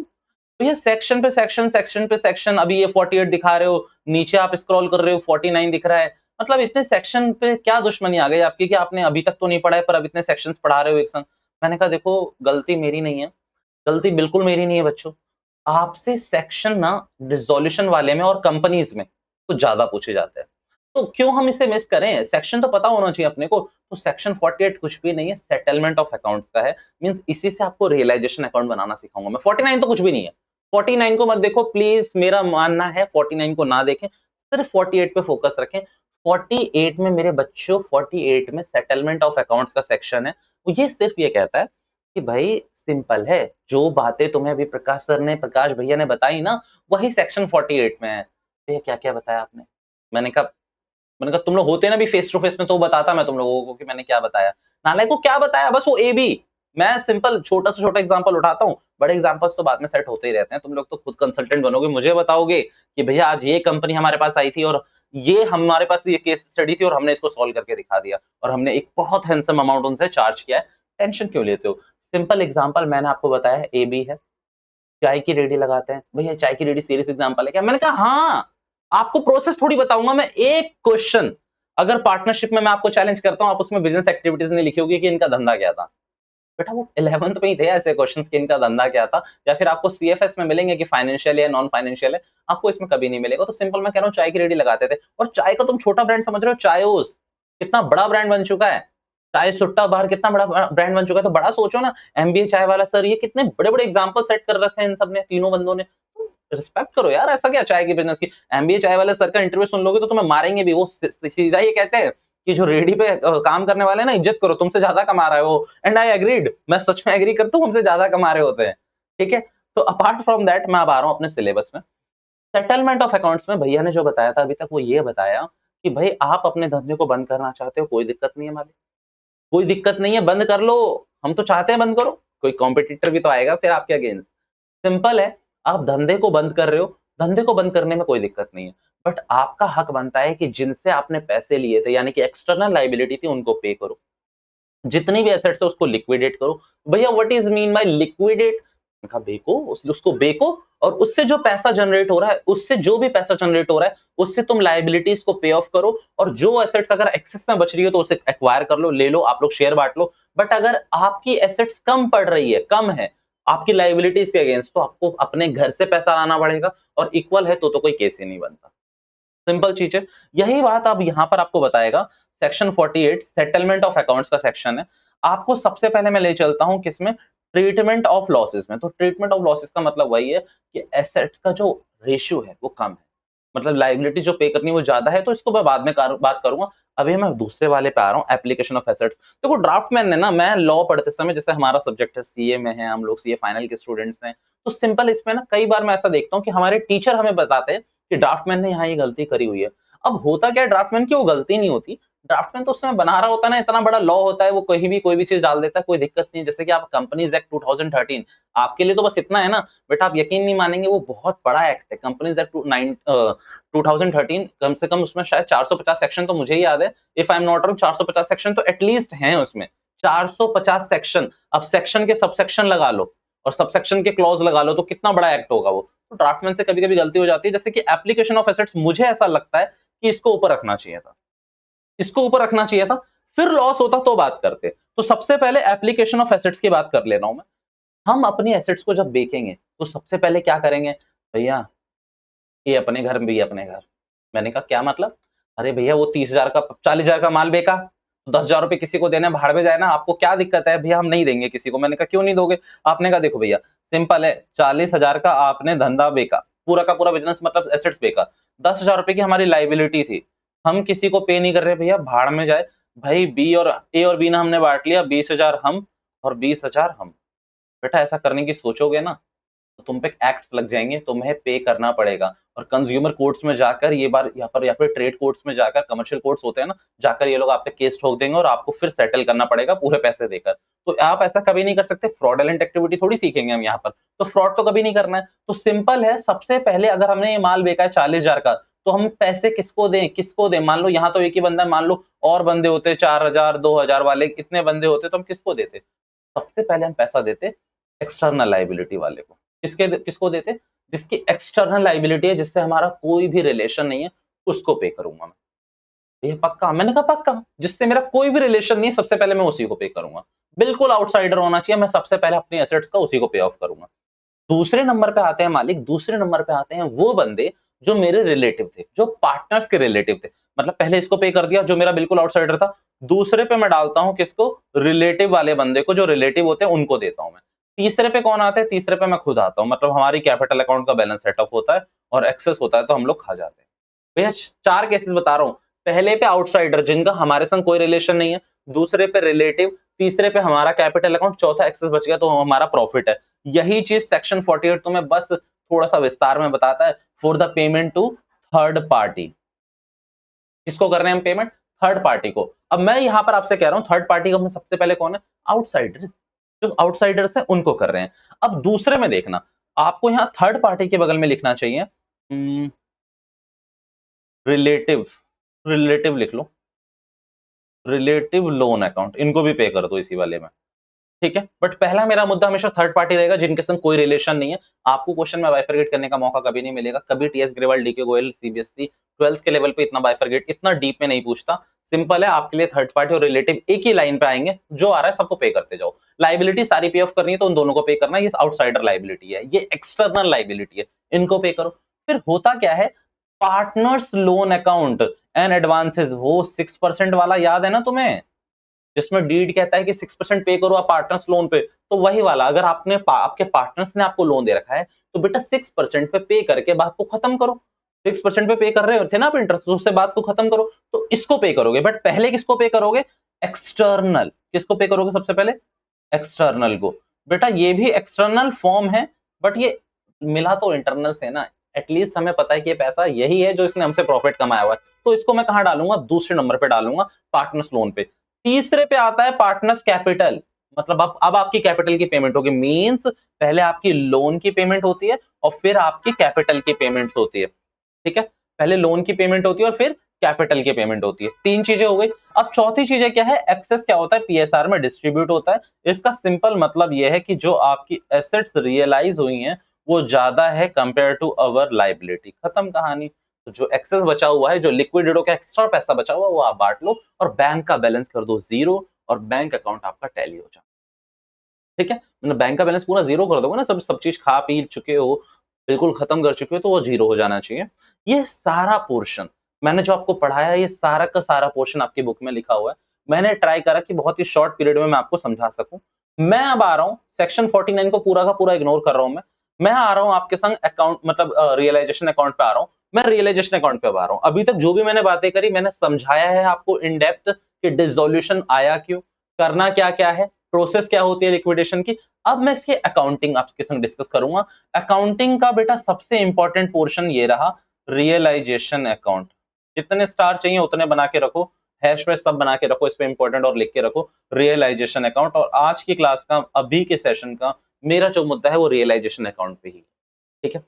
भैया सेक्शन पे सेक्शन, सेक्शन पे सेक्शन, अभी ये 48 दिखा रहे हो, नीचे आप स्क्रॉल कर रहे हो 49 दिख रहा है। मतलब इतने सेक्शन पे क्या दुश्मनी आ गई आपकी कि आपने अभी तक तो नहीं पढ़ा है, पर अब इतने सेक्शंस पढ़ा रहे हो एक संग। मैंने कहा देखो, गलती मेरी नहीं है, गलती बिल्कुल मेरी नहीं है बच्चों। आपसे सेक्शन ना रिज़ॉल्यूशन वाले में और कंपनीज में कुछ ज़्यादा पूछे जाते हैं। तो क्यों हम इसे मिस करें? सेक्शन तो पता होना चाहिए अपने को। तो सेक्शन 48 कुछ भी नहीं है, सेटलमेंट ऑफ अकाउंट्स का है। मीन्स इसी से आपको रियलाइजेशन अकाउंट बनाना सिखाऊँगा मैं। 49 तो कुछ भी नहीं है। 49 को मत देखो प्लीज़, मेरा मानना है 49 को ना देखें, सिर्फ 48 पे फोकस रखें। 48 में मेरे बच्चों, 48 में सेटलमेंट ऑफ अकाउंट्स का सेक्शन है। ये सिर्फ ये कहता है कि भाई सिंपल है, जो बातें तुम्हें अभी प्रकाश सर ने, प्रकाश भैया ने बताई ना, वही सेक्शन 48 में है। भैया क्या-क्या बताया आपने? मैंने कहा मैंने कहा तुम लोग होते ना भी फेस टू फेस में, तो बताता मैं तुम लोगों को कि मैंने क्या बताया। नालायक को क्या बताया? बस वो ए बी। मैं सिंपल छोटा से छोटा एग्जांपल उठाता हूँ, बड़े एग्जांपल्स तो बाद में सेट होते ही रहते हैं। तुम लोग तो खुद कंसल्टेंट बनोगे, मुझे बताओगे कि भैया आज ये कंपनी हमारे पास आई थी और ये हमारे पास ये केस स्टडी थी और हमने इसको सॉल्व करके दिखा दिया और हमने एक बहुत हैंडसम अमाउंट उनसे चार्ज किया है। टेंशन क्यों लेते हो? सिंपल एग्जांपल मैंने आपको बताया है, ए बी है। चाय की रेडी लगाते हैं। भैया चाय की रेडी सीरियस एग्जांपल है क्या? मैंने कहा हाँ, आपको प्रोसेस थोड़ी बताऊंगा मैं, एक क्वेश्चन अगर पार्टनरशिप में मैं आपको चैलेंज करता हूं, आप उसमें बिजनेस एक्टिविटीज नहीं लिखी होगी कि इनका धंधा क्या था। बेटा वो 11th में ही थे ऐसे क्वेश्चंस कि इनका धंधा क्या था, या फिर आपको सीएफएस में मिलेंगे कि फाइनेंशियल है नॉन फाइनेंशियल है, आपको इसमें कभी नहीं मिलेगा। तो सिंपल मैं कह रहा हूँ चाय की रेडी लगाते थे, और चाय का तुम छोटा ब्रांड समझ रहे हो, चायोस कितना बड़ा ब्रांड बन चुका है। चाय सुट्टा बार कितना बड़ा ब्रांड बन चुका है, तो बड़ा सोचो ना। एमबीए चाय वाला सर, ये कितने बड़े बड़े एग्जाम्पल सेट कर रखे हैं इन सब ने, तीनों बंदों ने। रिस्पेक्ट करो यार, ऐसा क्या चाय की बिजनेस की। एमबीए चाय वाले सर का इंटरव्यू सुन लोगे तो तुम्हें मारेंगे भी। वो सीधा ये कहते हैं कि जो रेडी पे काम करने वाले हैं ना, इज्जत करो, तुमसे ज्यादा कमा रहा है वो। एंड आई एग्रीड, मैं सच में एग्री करता हूँ, हमसे ज्यादा कमा रहे होते हैं। ठीक है। तो अपार्ट फ्रॉम दैट मैं अब आ रहा हूँ अपने सिलेबस में। सेटलमेंट ऑफ अकाउंट्स में भैया ने जो बताया था अभी तक, वो ये बताया कि भाई आप अपने धंधे को बंद करना चाहते हो, कोई दिक्कत नहीं है मालिक, कोई दिक्कत नहीं है, बंद कर लो। हम तो चाहते हैं बंद करो, कोई कॉम्पिटिटर भी तो आएगा फिर आपके अगेंस्ट। सिंपल है, आप धंधे को बंद कर रहे हो, धंधे को बंद करने में कोई दिक्कत नहीं है। बट आपका हक बनता है कि जिनसे आपने पैसे लिए थे, यानी कि एक्सटर्नल लाइबिलिटी थी, उनको पे करो। जितनी भी एसेट्स है उसको लिक्विडेट करो। भैया what is mean by liquidate? कहा बेको, उसको बेको, और उससे जो पैसा जनरेट हो रहा है, उससे जो भी पैसा जनरेट हो रहा है, उससे तुम लाइबिलिटीज को पे ऑफ करो। और जो एसेट्स अगर एक्सेस में बच रही है तो उसे एक्वायर कर लो, ले लो, आप लोग शेयर बांट लो। बट अगर आपकी एसेट्स कम पड़ रही है, कम है आपकी लाइबिलिटीज के अगेंस्ट, तो आपको अपने घर से पैसा लाना पड़ेगा, और इक्वल है तो कोई केस ही नहीं बनता। सिंपल चीज है। यही बात अब यहां पर आपको बताएगा सेक्शन 48 सेटलमेंट ऑफ अकाउंट्स का सेक्शन है। आपको सबसे पहले मैं ले चलता हूं किसमें, ट्रीटमेंट ऑफ लॉसेस में। तो ट्रीटमेंट ऑफ लॉसेस का मतलब वही है कि एसेट्स का जो रेशियो है वो कम है, मतलब लायबिलिटी जो पे करनी है वो ज्यादा है, तो इसको मैं बाद में बात करूंगा। अभी मैं दूसरे वाले पे आ रहा हूँ, एप्लीकेशन ऑफ एसेट्स। देखो ड्राफ्टमैन ने ना, मैं लॉ पढ़ते समय, जैसे हमारा सब्जेक्ट है सीए में है, हम लोग सीए फाइनल के स्टूडेंट्स हैं, तो सिंपल इसमें ना कई बार मैं ऐसा देखता हूँ कि हमारे टीचर हमें बताते हैं कि ड्राफ्टमैन ने यहाँ ये गलती करी हुई है। अब होता क्या है, ड्राफ्टमैन की वो गलती नहीं होती, ड्राफ्टमैन तो उस समय बना रहा होता है ना, इतना बड़ा लॉ होता है, वो कहीं भी कोई भी चीज डाल देता है, कोई दिक्कत नहीं है। जैसे कि आप कंपनीज एक्ट 2013, आपके लिए तो बस इतना है ना बेटा, आप यकीन नहीं मानेंगे, वो बहुत बड़ा एक्ट है कंपनीज एक्ट 2013। कम से कम उसमें शायद 450 सेक्शन तो मुझे ही याद है, if I am not wrong, 450 section तो एटलीस्ट हैं उसमें। 450 सेक्शन, अब सेक्शन के सबसेक्शन लगा लो और सबसेक्शन के क्लॉज लगा लो, तो कितना बड़ा एक्ट होगा वो। तो ड्राफ्टमैन से कभी कभी गलती हो जाती है। जैसे कि एप्लीकेशन ऑफ एसेट्स, मुझे ऐसा लगता है कि इसको ऊपर रखना चाहिए था, इसको ऊपर रखना चाहिए था, फिर लॉस होता तो बात करते। तो सबसे पहले एप्लीकेशन ऑफ एसेट्स की बात कर ले रहा हूं मैं। हम अपनी एसेट्स को जब बेचेंगे तो सबसे पहले क्या करेंगे, भैया ये अपने घर में भी अपने घर। मैंने कहा क्या मतलब? अरे भैया वो 30,000 का 40,000 का माल बेका, 10,000 रुपए किसी को देने, भाड़ में जाए ना, आपको क्या दिक्कत है? भैया हम नहीं देंगे किसी को। मैंने कहा क्यों नहीं दोगे? आपने कहा देखो भैया सिंपल है, 40,000 का आपने धंधा बेका, पूरा का पूरा बिजनेस मतलब एसेट्स बेका, 10,000 रुपए की हमारी लाइबिलिटी थी, हम किसी को पे नहीं कर रहे, भैया भाड़ में जाए। भाई बी और ए और बी ने हमने बांट लिया, 20,000 हम और 20,000 हम। बेटा ऐसा करने की सोचोगे ना तो तुम पे एक्ट्स लग जाएंगे, तुम्हें पे करना पड़ेगा। और कंज्यूमर कोर्ट्स में जाकर ये बार यहाँ पर, या फिर ट्रेड कोर्ट्स में जाकर, कमर्शियल कोर्ट्स होते हैं ना, जाकर ये लोग आप पे केस ठोक देंगे और आपको फिर सेटल करना पड़ेगा पूरे पैसे देकर। तो आप ऐसा कभी नहीं कर सकते, फ्रॉडलेंट एक्टिविटी थोड़ी सीखेंगे हम यहाँ पर, तो फ्रॉड तो कभी नहीं करना है। तो सिंपल है, सबसे पहले अगर हमने ये माल बेचा है 40,000 का, तो हम पैसे किसको दें, किसको दें? मान लो यहाँ तो एक ही बंदा है, मान लो और बंदे होते 4,000 2,000 वाले, इतने बंदे होते तो हम किसको देते? सबसे पहले हम पैसा देते एक्सटर्नल लाइबिलिटी वाले को। किसको देते? जिसकी एक्सटर्नल लाइबिलिटी है, जिससे हमारा कोई भी रिलेशन नहीं है, उसको पे करूंगा मैं। ये पक्का? मैंने कहा पक्का, जिससे मेरा कोई भी रिलेशन नहीं है, सबसे पहले मैं उसी को पे करूंगा। बिल्कुल आउटसाइडर होना चाहिए, मैं सबसे पहले अपनी एसेट्स का उसी को पे ऑफ करूंगा। दूसरे नंबर पे आते हैं मालिक, दूसरे नंबर पे आते हैं वो बंदे जो मेरे रिलेटिव थे, जो पार्टनर्स के रिलेटिव थे। मतलब पहले इसको पे कर दिया जो मेरा बिल्कुल आउटसाइडर था, दूसरे पे मैं डालता हूं किसको? रिलेटिव वाले बंदे को, जो रिलेटिव होते हैं उनको देता हूं मैं। तीसरे पे कौन आते हैं? तीसरे पे मैं खुद आता हूं, मतलब हमारी कैपिटल अकाउंट का बैलेंस सेटअप होता है और एक्सेस होता है तो हम लोग खा जाते हैं। भैया 4 केसेस बता रहा हूं। पहले पे आउटसाइडर जिनका हमारे संग कोई रिलेशन नहीं है, दूसरे पे रिलेटिव, तीसरे पे हमारा कैपिटल अकाउंट, चौथा एक्सेस बच गया तो हमारा प्रॉफिट है। यही चीज सेक्शन 48 तुम्हें बस थोड़ा सा विस्तार में बताता है, for the payment to third party. किसको कर रहे हैं हम पेमेंट? थर्ड पार्टी को। अब मैं यहां पर आपसे कह रहा हूं थर्ड पार्टी का सबसे पहले कौन है? आउटसाइडर्स। जो आउटसाइडर्स है उनको कर रहे हैं। अब दूसरे में देखना, आपको यहां थर्ड पार्टी के बगल में लिखना चाहिए रिलेटिव, रिलेटिव लिख लो, रिलेटिव लोन अकाउंट, इनको भी पे कर दो इसी वाले में। ठीक है, बट पहला मेरा मुद्दा हमेशा थर्ड पार्टी रहेगा जिनके संग कोई रिलेशन नहीं है। आपको क्वेश्चन में बाइफरगेट करने का मौका कभी नहीं मिलेगा। कभी TS Grewal, DK Goyal, CBSE 12th के लेवल पे इतना बाइफरगेट, इतना डीप में नहीं पूछता। सिंपल है, आपके लिए थर्ड पार्टी और रिलेटिव एक ही लाइन पे आएंगे, जो आ रहा है सबको पे करते जाओ। लाइबिलिटी सारी पे ऑफ करनी है तो उन दोनों को पे करना है, ये आउटसाइडर लाइबिलिटी है, ये एक्सटर्नल लाइबिलिटी है, इनको पे करो। फिर होता क्या है, partners loan account and advances, वो 6% वाला याद है ना तुम्हें, जिसमें डीड कहता है कि 6% पे करो आप पार्टनर्स लोन पे, तो वही वाला, अगर आपके पार्टनर्स ने आपको लोन दे रखा है तो बेटा 6% पे करके बात को खत्म करो। 6% पे कर रहे थे ना आप इंटरेस्ट, तो उससे बात को खत्म करो, तो इसको पे करोगे। बट पहले किसको पे करोगे, एक्सटर्नल। किसको पे करोगे सबसे पहले, एक्सटर्नल को। बेटा ये भी एक्सटर्नल फॉर्म है, बट ये मिला तो इंटरनल से ना। एटलीस्ट हमें पता है कि ये पैसा यही है जो इसने हमसे प्रॉफिट कमाया हुआ है, तो इसको मैं कहां डालूंगा, दूसरे नंबर पे डालूंगा, पार्टनर्स लोन पे। तीसरे पे आता है पार्टनर्स कैपिटल, मतलब अब आपकी कैपिटल की पेमेंट होगी। मींस पहले आपकी लोन की पेमेंट होती है और फिर आपकी कैपिटल की पेमेंट होती है। ठीक है, पहले लोन की पेमेंट होती है और फिर कैपिटल की पेमेंट होती है। तीन चीजें हो गई। अब चौथी चीज क्या है, एक्सेस क्या होता है, पीएसआर में डिस्ट्रीब्यूट होता है। इसका सिंपल मतलब यह है कि जो आपकी एसेट्स रियलाइज हुई हैं वो ज्यादा है कंपेयर टू अवर लाइबिलिटी। खत्म कहानी। तो जो एक्सेस बचा हुआ है, जो लिक्विडेडो का एक्स्ट्रा पैसा बचा हुआ है, वो आप बांट लो और बैंक का बैलेंस कर दो जीरो, और बैंक अकाउंट आपका टैली हो जाए। ठीक है, मतलब बैंक का बैलेंस पूरा जीरो कर दोगे ना, सब सब चीज खा पी चुके हो, बिल्कुल खत्म कर चुके हो, तो वो जीरो हो जाना चाहिए। ये सारा पोर्शन मैंने जो आपको पढ़ाया, ये सारा का सारा पोर्शन आपकी बुक में लिखा हुआ है। मैंने ट्राई करा कि बहुत ही शॉर्ट पीरियड में मैं आपको समझा सकूं। मैं अब आ रहा हूं सेक्शन 49 को पूरा का पूरा इग्नोर कर रहा हूं। मैं आ रहा हूं आपके संग अकाउंट, मतलब रियलाइजेशन अकाउंट पे आ रहा हूं। मैं रियलाइजेशन अकाउंट पे आ रहा हूं। अभी तक जो भी मैंने बातें करी, मैंने समझाया है आपको इन डेप्थ कि डिसोल्यूशन आया क्यों, करना क्या क्या है, प्रोसेस क्या होती है लिक्विडेशन की। अब मैं इसकी अकाउंटिंग आपके संग डिस्कस करूंगा। अकाउंटिंग का बेटा सबसे इंपॉर्टेंट पोर्शन ये रहा, रियलाइजेशन अकाउंट। जितने स्टार चाहिए उतने बना के रखो, हैश वैश सब बना के रखो, इस पे इंपॉर्टेंट और लिख के रखो, रियलाइजेशन अकाउंट। और आज की क्लास का, अभी के सेशन का मेरा जो मुद्दा है वो रियलाइजेशन अकाउंट पे ही। ठीक है,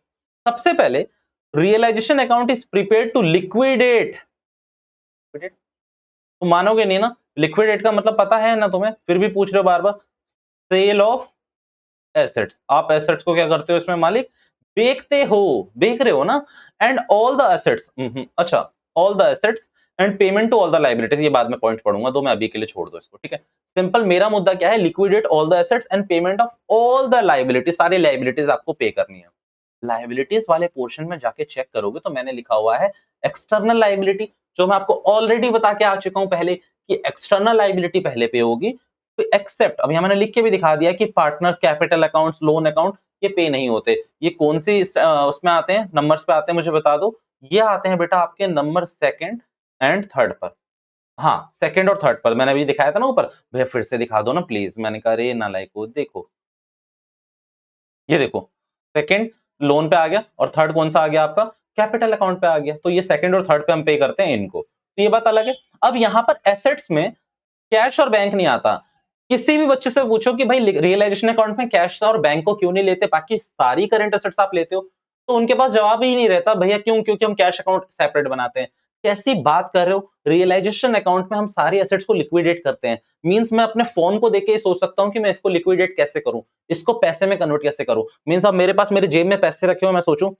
सबसे पहले realisation account is prepared to liquidate. तो मानोगे नहीं ना, लिक्विडेट का मतलब पता है ना तुम्हें, फिर भी पूछ रहे हो बार बार। सेल ऑफ एसेट्स, आप एसेट्स को क्या करते हो इसमें मालिक, बेचते हो, बेच रहे हो ना। एंड ऑल द एसेट्स, अच्छा, all the assets and payment to all the liabilities, ये बाद में पॉइंट पढ़ूंगा, तो मैं अभी के लिए छोड़ दो इसको। ठीक है, सिंपल मेरा मुद्दा क्या है, liquidate all the assets and payment of all the liabilities, सारी लाइबिलिटीज आपको पे करनी है। लाइबिलिटीज वाले पोर्शन में जाके चेक करोगे तो मैंने लिखा हुआ है एक्सटर्नल लाइबिलिटी, जो मैं आपको ऑलरेडी बता के आ चुका हूं पहले कि एक्सटर्नल लाइबिलिटी पहले पे होगी। तो एक्सेप्ट, अब यहां मैंने लिख के भी दिखा दिया कि partners capital accounts, loan account, ये पे नहीं होते। ये कौन सी उसमें आते हैं, नंबर्स पे आते हैं, मुझे बता दो। ये आते हैं बेटा आपके नंबर सेकंड एंड थर्ड पर। हाँ, सेकंड और थर्ड पर मैंने अभी दिखाया था ना ऊपर। भैया फिर से दिखा दो ना प्लीज, मैंने कहा रे नालायक को, देखो, ये देखो, सेकंड लोन पे आ गया और थर्ड कौन सा आ गया आपका, कैपिटल अकाउंट पे आ गया। तो ये सेकंड और थर्ड पे हम पे करते हैं इनको, तो ये बात अलग है। अब यहां पर एसेट्स में कैश और बैंक नहीं आता। किसी भी बच्चे से पूछो कि भाई रियलाइजेशन अकाउंट में कैश और बैंक को क्यों नहीं लेते, बाकी सारी करंट एसेट्स आप लेते हो, तो उनके पास जवाब ही नहीं रहता, भैया क्यों, क्योंकि हम कैश अकाउंट सेपरेट बनाते हैं। कैसी बात कर रहे हो, रियलाइजेशन अकाउंट में हम सारी एसेट्स को लिक्विडेट करते हैं। मींस मैं अपने फोन को देख के सोच सकता हूं कि मैं इसको लिक्विडेट कैसे करूं, इसको पैसे में कन्वर्ट कैसे करूं। मींस अब मेरे पास, मेरे जेब में पैसे रखे हो, मैं सोचूं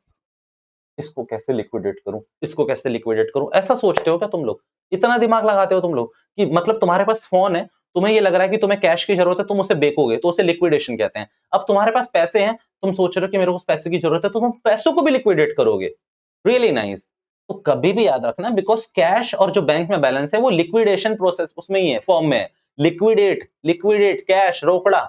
इसको कैसे लिक्विडेट करूं, इसको कैसे लिक्विडेट करूं, ऐसा सोचते हो क्या तुम लोग, इतना दिमाग लगाते हो तुम लोग कि मतलब तुम्हारे पास फोन है, तुम्हें ये लग रहा है कि तुम्हें कैश की जरूरत है, तुम उसे बेकोगे, तो उसे लिक्विडेशन कहते हैं। अब तुम्हारे पास पैसे हैं, तुम सोच रहे हो कि मेरे को पैसे की जरूरत है, तो तुम पैसों को भी लिक्विडेट करोगे। Really nice. तो कभी भी याद रखना, बिकॉज कैश और जो बैंक में बैलेंस है वो लिक्विडेशन प्रोसेस उसमें ही है, फॉर्म में है। लिक्विडेट, लिक्विडेट कैश, रोकड़ा,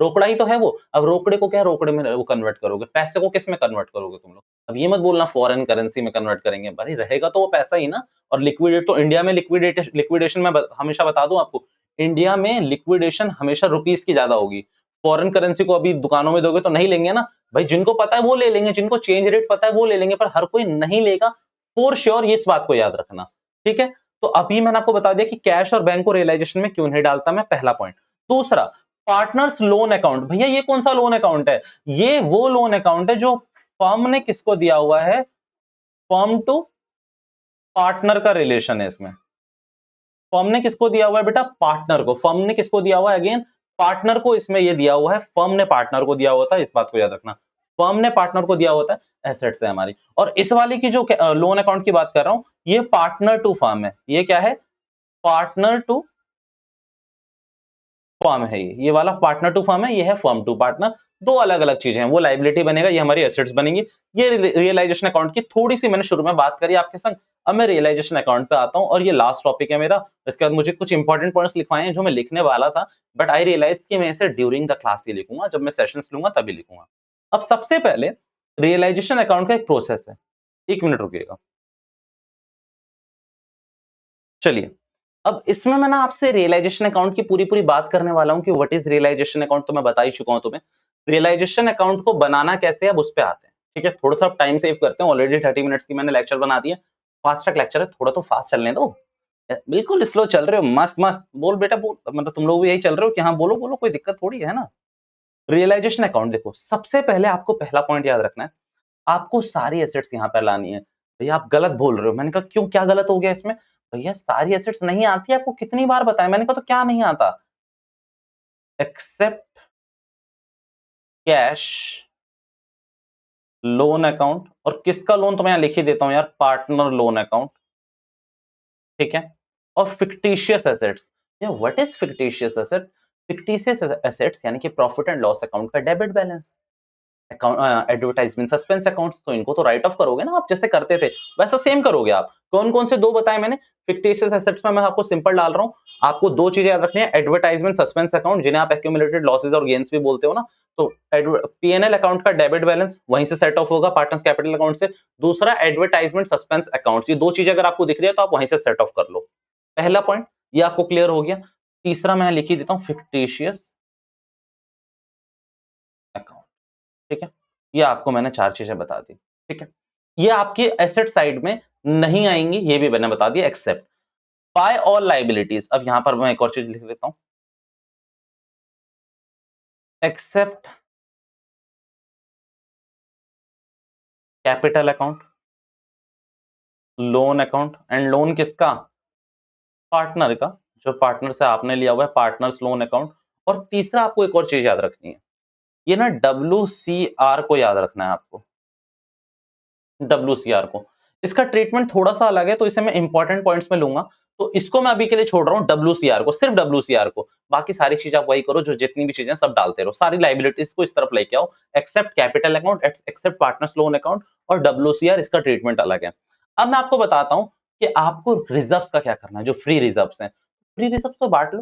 रोकड़ा ही तो है वो। अब रोकड़े को क्या रोकड़े में वो कन्वर्ट करोगे, पैसे को किस में कन्वर्ट करोगे तुम लोग। अब ये मत बोलना फॉरेन करेंसी में कन्वर्ट करेंगे, भाई रहेगा तो वो पैसा ही ना। और लिक्विडेट तो इंडिया में, लिक्विडेशन में हमेशा बता दूं आपको, इंडिया में लिक्विडेशन हमेशा रुपीस की ज्यादा होगी। फॉरेन करेंसी को अभी दुकानों में दोगे तो नहीं लेंगे ना, भाई जिनको पता है वो ले लेंगे, जिनको चेंज रेट पता है वो ले लेंगे, पर हर कोई नहीं लेगा, फॉर श्योर, ये इस बात को याद रखना। ठीक है, तो अभी मैंने आपको बता दिया कि कैश और बैंक को रियलाइजेशन में क्यों नहीं डालता मैं, पहला पॉइंट। दूसरा, पार्टनर्स लोन अकाउंट, भैया ये कौन सा लोन अकाउंट है, ये वो लोन अकाउंट है जो फर्म ने किसको दिया हुआ है, फर्म टू पार्टनर का रिलेशन है इसमें। फर्म ने किसको दिया हुआ है बेटा, पार्टनर को। फर्म ने किसको दिया हुआ है, अगेन पार्टनर को इसमें ये दिया हुआ है, फर्म ने पार्टनर को दिया हुआ था, इस बात को याद रखना। फर्म ने पार्टनर को दिया होता है, एसेट्स है हमारी। और इस वाली की जो लोन अकाउंट की बात कर रहा हूं, ये पार्टनर टू फर्म है। ये क्या है? पार्टनर टू फर्म है। ये वाला पार्टनर टू फर्म है, ये है फर्म टू पार्टनर। दो अलग अलग चीजें हैं। वो लाइबिलिटी बनेगा, ये हमारी एसेट्स बनेंगी। ये रियलाइजेशन अकाउंट की थोड़ी सी मैंने शुरू में बात करी आपके संग। अब मैं रियलाइजेशन अकाउंट पे आता हूं और ये लास्ट टॉपिक है मेरा। इसके बाद मुझे कुछ इंपॉर्टेंट पॉइंट्स लिखवाए हैं जो मैं लिखने वाला था, बट आई रियलाइज कि मैं इसे ड्यूरिंग द क्लास ही लिखूंगा, जब मैं सेशंस लूंगा तभी लिखूंगा। अब सबसे पहले रियलाइजेशन अकाउंट का एक प्रोसेस है। 1 मिनट रुकिएगा। चलिए, अब इसमें मैं ना आपसे रियलाइजेशन अकाउंट की पूरी-पूरी बात करने वाला हूँ कि व्हाट इज़ रियलाइजेशन अकाउंट, तो मैं बता ही चुका हूँ तुम्हें। रियलाइजेशन अकाउंट को बनाना कैसे है, अब उस पे आते हैं। ठीक है? थोड़ा-सा टाइम सेव करते हैं। ऑलरेडी 30 मिनट्स की मैंने लेक्चर बना दी है। फास्ट ट्रैक लेक्चर है, थोड़ा तो फास्ट चलने दो। बिल्कुल स्लो चल रहे हो, मस्त-मस्त। बोल बेटा बोल, मतलब तुम लोग भी यही चल रहे हो कि हाँ, बोलो-बोलो, कोई दिक्कत थोड़ी है ना? रियलाइजेशन अकाउंट देखो, सबसे पहले आपको पहला पॉइंट याद रखना है, आपको सारी एसेट्स यहाँ पे लानी है। भैया आप गलत बोल रहे हो। मैंने कहा क्यों, क्या गलत हो गया इसमें? भैया सारी एसेट्स नहीं आती, आपको कितनी बार बताया। मैंने कहा तो क्या नहीं आता? Except cash loan account. और किसका लोन तो मैं यहाँ लिख ही देता हूँ यार, पार्टनर लोन अकाउंट। ठीक है? और फिक्टिशियस एसेट्स। या what is fictitious asset? Fictitious assets यानी कि प्रॉफिट एंड लॉस अकाउंट का debit balance, advertisement suspense accounts, तो इनको तो राइट ऑफ करोगे ना आप, जैसे करते थे वैसा सेम करोगे आप। कौन कौन से दो बताए मैंने? फिक्टिशियस एसेट्स में मैं आपको सिंपल डाल रहा हूं। आपको दो चीजें याद रखनी है, एडवर्टाइजमेंट सस्पेंस अकाउंट जिन्हें आप एक्यूमुलेटेड लॉसेस और गेन्स भी बोलते हो ना, तो पीएनएल अकाउंट का डेबिट बैलेंस वहीं से सेट ऑफ होगा, पार्टनर्स कैपिटल अकाउंट से। दूसरा एडवर्टाइजमेंट सस्पेंस अकाउंट, ये दो चीजें अगर आपको दिख रही है तो आप वहीं से सेट ऑफ कर लो। पहला पॉइंट ये आपको क्लियर हो गया। तीसरा मैं लिख ही देता हूं, फिक्टिशियस अकाउंट। ठीक है? ये आपको मैंने चार चीजें बता दी। ठीक है? ये आपकी एसेट साइड में नहीं आएंगी, ये भी मैंने बता दिया। Except by all liabilities. अब यहां पर मैं एक और चीज लिख देता हूं, except capital account, loan account. And loan किसका? पार्टनर का, जो पार्टनर से आपने लिया हुआ है, पार्टनर्स लोन अकाउंट। और तीसरा आपको एक और चीज याद रखनी है, ये ना WCR को याद रखना है आपको। WCR को, इसका ट्रीटमेंट थोड़ा सा अलग है, तो इसे मैं इंपॉर्टेंट पॉइंट्स में लूंगा। तो इसको मैं अभी के लिए छोड़ रहा हूं, WCR को, सिर्फ WCR को। बाकी सारी चीज आप वही करो, जो जितनी भी चीजें सब डालते रहो, सारी लाइबिलिटीज को इस तरफ लेके आओ। Except capital account, except partners loan account और WCR, इसका ट्रीटमेंट अलग है। अब मैं आपको बताता हूं कि आपको रिजर्व्स का क्या करना है, जो फ्री रिजर्व्स हैं। फ्री रिजर्व तो बांट लो,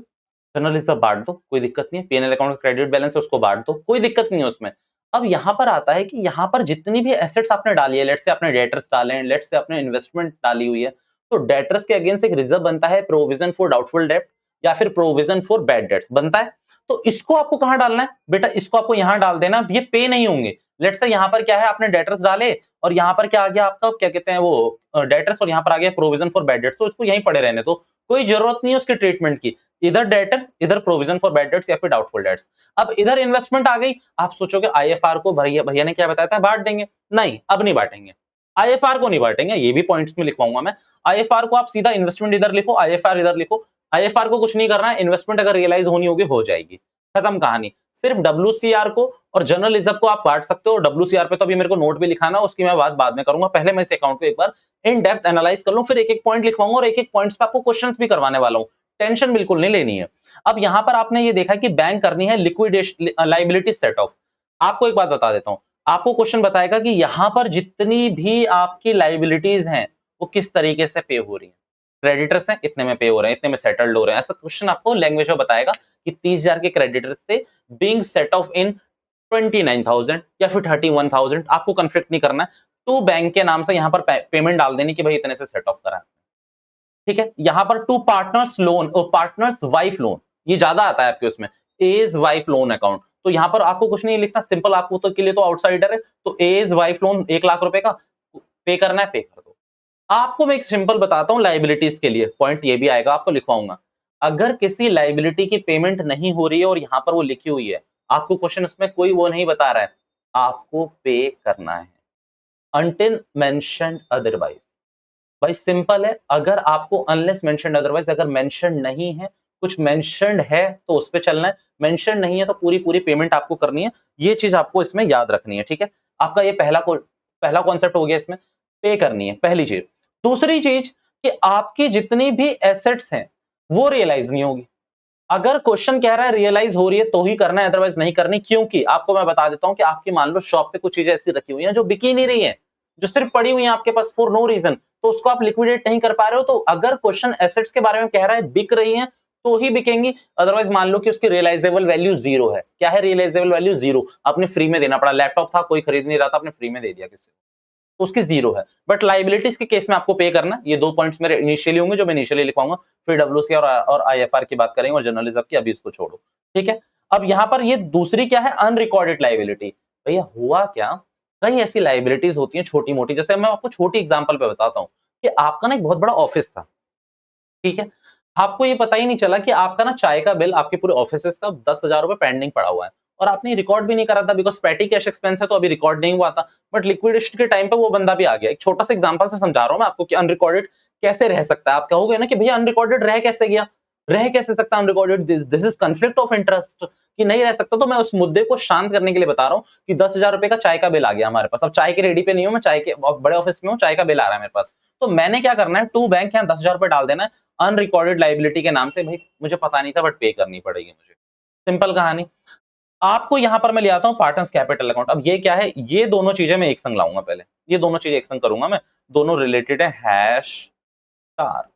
जनरल रिजर्व बांट दो, कोई दिक्कत नहीं है। पीएनएल अकाउंट का क्रेडिट बैलेंस है, उसको बांट दो, कोई दिक्कत नहीं है उसमें। अब यहाँ पर आता है कि यहाँ पर जितनी भी एसेट्स आपने डाली है, लेट्स से आपने डेटर्स डाले हैं, लेट्स से आपने इन्वेस्टमेंट डाली हुई है, तो डेटर्स के अगेंस्ट एक रिजर्व बनता है, प्रोविजन फॉर डाउटफुल डेट या फिर प्रोविजन फॉर बैड डेट्स बनता है। तो इसको आपको कहाँ डालना है बेटा? इसको आपको यहाँ डाल देना, ये पे नहीं होंगे। लेट्स से यहाँ पर क्या है, आपने डेटर्स डाले और यहाँ पर क्या आ गया आपका, क्या कहते हैं वो, डेटर्स, और यहाँ पर आ गया प्रोविजन फॉर बैड डेट्स, तो इसको यहीं पड़े रहने तो कोई जरूरत नहीं है उसके ट्रीटमेंट की। इधर डेटर, इधर प्रोविजन फॉर बैड डेट्स या फिर डाउटफुल डेट्स। अब इधर इन्वेस्टमेंट आ गई। आप सोचोगे आईएफआर को भैया भैया ने क्या बताया था, बांट देंगे। नहीं, अब नहीं बांटेंगे। आईएफआर को नहीं बांटेंगे, ये भी पॉइंट्स में लिखवाऊंगा मैं। आईएफआर को आप सीधा इन्वेस्टमेंट इधर लिखो, आईएफआर इधर लिखो। आईएफआर को कुछ नहीं करना है, इन्वेस्टमेंट अगर रियलाइज होनी होगी हो जाएगी, खत्म कहानी। सिर्फ डब्ल्यूसीआर को और जनरल रिजर्व को आप बांट सकते हो। डब्ल्यूसीआर पे तो अभी मेरे को नोट भी लिखाना है, उसकी मैं बात बाद में करूंगा। पहले मैं इस अकाउंट को एक बार इन डेप्थ एनालाइज कर लूं, फिर एक एक पॉइंट लिखवाऊंगा और एक एक पॉइंट्स पे आपको क्वेश्चंस भी करवाने वाला हूं। टेंशन बिल्कुल नहीं लेनी है। अब यहां पर आपने ये देखा कि बैंक करनी है लिक्विडेशन, लाइबिलिटी सेट ऑफ। आपको एक बात बता देता हूं, आपको क्वेश्चन बताएगा कि यहां पर जितनी भी आपकी लाइबिलिटीज हैं वो किस तरीके से पे हो रही है। क्रेडिटर्स हैं, इतने में पे हो रहे हैं, इतने में सेटल्ड हो रहे हैं, ऐसा क्वेश्चन आपको लैंग्वेज में बताएगा कि 30,000 के क्रेडिटर्स थे, बीइंग सेट ऑफ इन 29,000 या फिर 31,000। आपको कंफ्लिक्ट नहीं करना है, टू बैंक के नाम से यहां पर पेमेंट डाल देनी कि भाई इतने से सेट ऑफ करा है। ठीक है? यहां पर टू पार्टनर्स लोन और पार्टनर्स वाइफ लोन, ये ज्यादा आता है आपके उसमें, एज वाइफ लोन अकाउंट। तो यहां पर आपको कुछ नहीं लिखना, सिंपल, आपको तो के लिए तो आउटसाइडर है, तो एज वाइफ लोन 1 लाख रुपए का पे करना है, पे कर दो। आपको मैं एक सिंपल बताता हूं लाइबिलिटीज के लिए, पॉइंट ये भी आएगा, आपको लिखवाऊंगा। अगर किसी लाइबिलिटी की पेमेंट नहीं हो रही है और यहां पर वो लिखी हुई है, आपको क्वेश्चन उसमें कोई वो नहीं बता रहा है, आपको पे करना है अनटिल मेंशन्ड अदरवाइज। भाई सिंपल है, अगर आपको अनलेस मेंशन्ड अदरवाइज अगर मेंशन नहीं है कुछ मेंशन्ड है तो उस पे चलना है, मेंशन नहीं है तो पूरी पूरी पेमेंट आपको करनी है। ये चीज आपको इसमें याद रखनी है, ठीक है। आपका ये पहला कॉन्सेप्ट हो गया इसमें, पे करनी है पहली चीज। दूसरी चीज कि आपकी जितनी भी एसेट्स हैं वो रियलाइज नहीं होगी। अगर क्वेश्चन कह रहा है रियलाइज हो रही है तो ही करना है, अदरवाइज नहीं करनी। क्योंकि आपको मैं बता देता हूं कि आपकी मान लो शॉप पे कुछ चीजें ऐसी रखी हुई हैं जो बिकी नहीं रही हैं, जो सिर्फ पड़ी हुई हैं आपके पास फॉर नो रीजन, तो उसको आप लिक्विडेट नहीं कर पा रहे हो। तो अगर क्वेश्चन एसेट्स के बारे में कह रहा है बिक रही हैं तो ही बिकेंगी, अदरवाइज मान लो कि उसकी रियलाइजेबल वैल्यू जीरो है। क्या है रियलाइजेबल वैल्यू? जीरो। आपने फ्री में देना पड़ा, लैपटॉप था कोई खरीद नहीं रहा था, आपने फ्री में दे दिया किसी को, तो उसकी जीरो है। बट लाइबिलिटीज के केस में आपको पे करना। ये दो पॉइंट्स मेरे इनिशियली होंगे जो मैं इनिशियली लिखवाऊंगा, फिर डब्ल्यूसी और आईएफआर की बात करेंगे और जर्नलिज्म की, अभी इसको छोड़ो, ठीक है। अब यहां पर ये दूसरी क्या है? Unrecorded liability. भैया हुआ क्या, कई ऐसी लाइबिलिटीज होती हैं छोटी मोटी, जैसे मैं आपको छोटी एग्जांपल पे बताता हूं कि आपका ना एक बहुत बड़ा ऑफिस था, ठीक है। आपको ये पता ही नहीं चला कि आपका ना चाय का बिल आपके पूरे ऑफिस का 10,000 रुपए पेंडिंग पड़ा हुआ है, और आपने रिकॉर्ड भी नहीं करा था बिकॉज पैटी कैश एक्सपेंस है तो अभी रिकॉर्ड नहीं हुआ था। बट लिक्विडेशन के टाइम पे वो बंदा भी आ गया। एक छोटा सा एग्जांपल से समझा रहा हूं मैं आपको कि अनरिकॉर्डेड कैसे रह सकता है। आप कहोगे ना कि भैया अनरिकॉर्डेड रह कैसे गया, रह कैसे सकता unrecorded, this is conflict of interest, कि नहीं रह सकता। तो मैं उस मुद्दे को शांत करने के लिए बता रहा हूँ कि 10,000 रुपए का चाय का बिल आ गया हमारे पास। अब चाय के रेडी पे नहीं हूं मैं, चाय के बड़े ऑफिस में हूँ, चाय का बिल आ रहा है मेरे पास। तो मैंने क्या करना है, टू बैंक यहाँ 10,000 रुपए डाल देना है अनरिकॉर्डेड लाइबिलिटी के नाम से। भाई मुझे पता नहीं था बट पे करनी पड़ेगी मुझे, सिंपल कहानी। आपको यहां पर मैं ले आता हूं पार्टनर्स कैपिटल अकाउंट। अब ये क्या है, ये दोनों चीजें मैं एक संग लाऊंगा, पहले ये दोनों चीजें एक संग करूंगा मैं, दोनों रिलेटेड है। Hash star,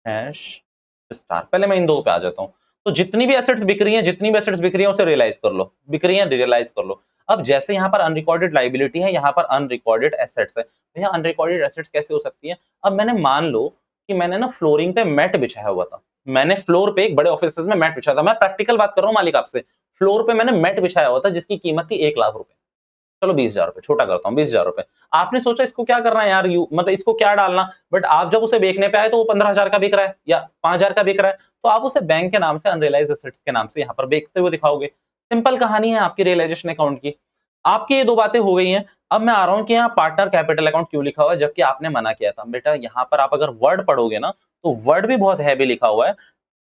hash star. पहले मैं इन दो पे आ जाता हूं। तो जितनी भी एसेट्स बिक रही हैं, जितनी भी एसेट्स बिक रही हैं उसे रियलाइज कर लो, बिक रही हैं रियलाइज कर लो। अब जैसे यहां पर अनरिकॉर्डेड लाइबिलिटी है, यहां पर अनरिकॉर्डेड एसेट्स है। भैया अनरिकॉर्डेड एसेट्स कैसे हो सकती है? अब मैंने मान लो कि मैंने ना फ्लोरिंग पे मैट बिछाया हुआ था, मैंने फ्लोर पे एक बड़े ऑफिस में मैट बिछाया था, मैं प्रैक्टिकल बात कर रहा हूं मालिक आपसे। फ्लोर पे मैंने मैट बिछाया हुआ था जिसकी कीमत थी 1,00,000 रुपए, चलो 20,000 रुपए, छोटा करता हूँ 20,000 रुपए। आपने सोचा इसको क्या करना है यार, यू मतलब इसको क्या डालना, बट आप जब उसे बेचने पे आए तो वो 15,000 का बिक रहा है या 5,000 का बिक रहा है, तो आप उसे बैंक के नाम से अनरियलाइज्ड एसेट्स के नाम से यहाँ पर बेचते हुए दिखाओगे। सिंपल कहानी है आपकी रियलाइजेशन अकाउंट की। आपकी ये दो बातें हो गई हैं। अब मैं आ रहा हूँ कि यहाँ पार्टनर कैपिटल अकाउंट क्यों लिखा हुआ है जबकि आपने मना किया था। बेटा यहाँ पर आप अगर वर्ड पढ़ोगे ना तो वर्ड भी बहुत हैवी लिखा हुआ है,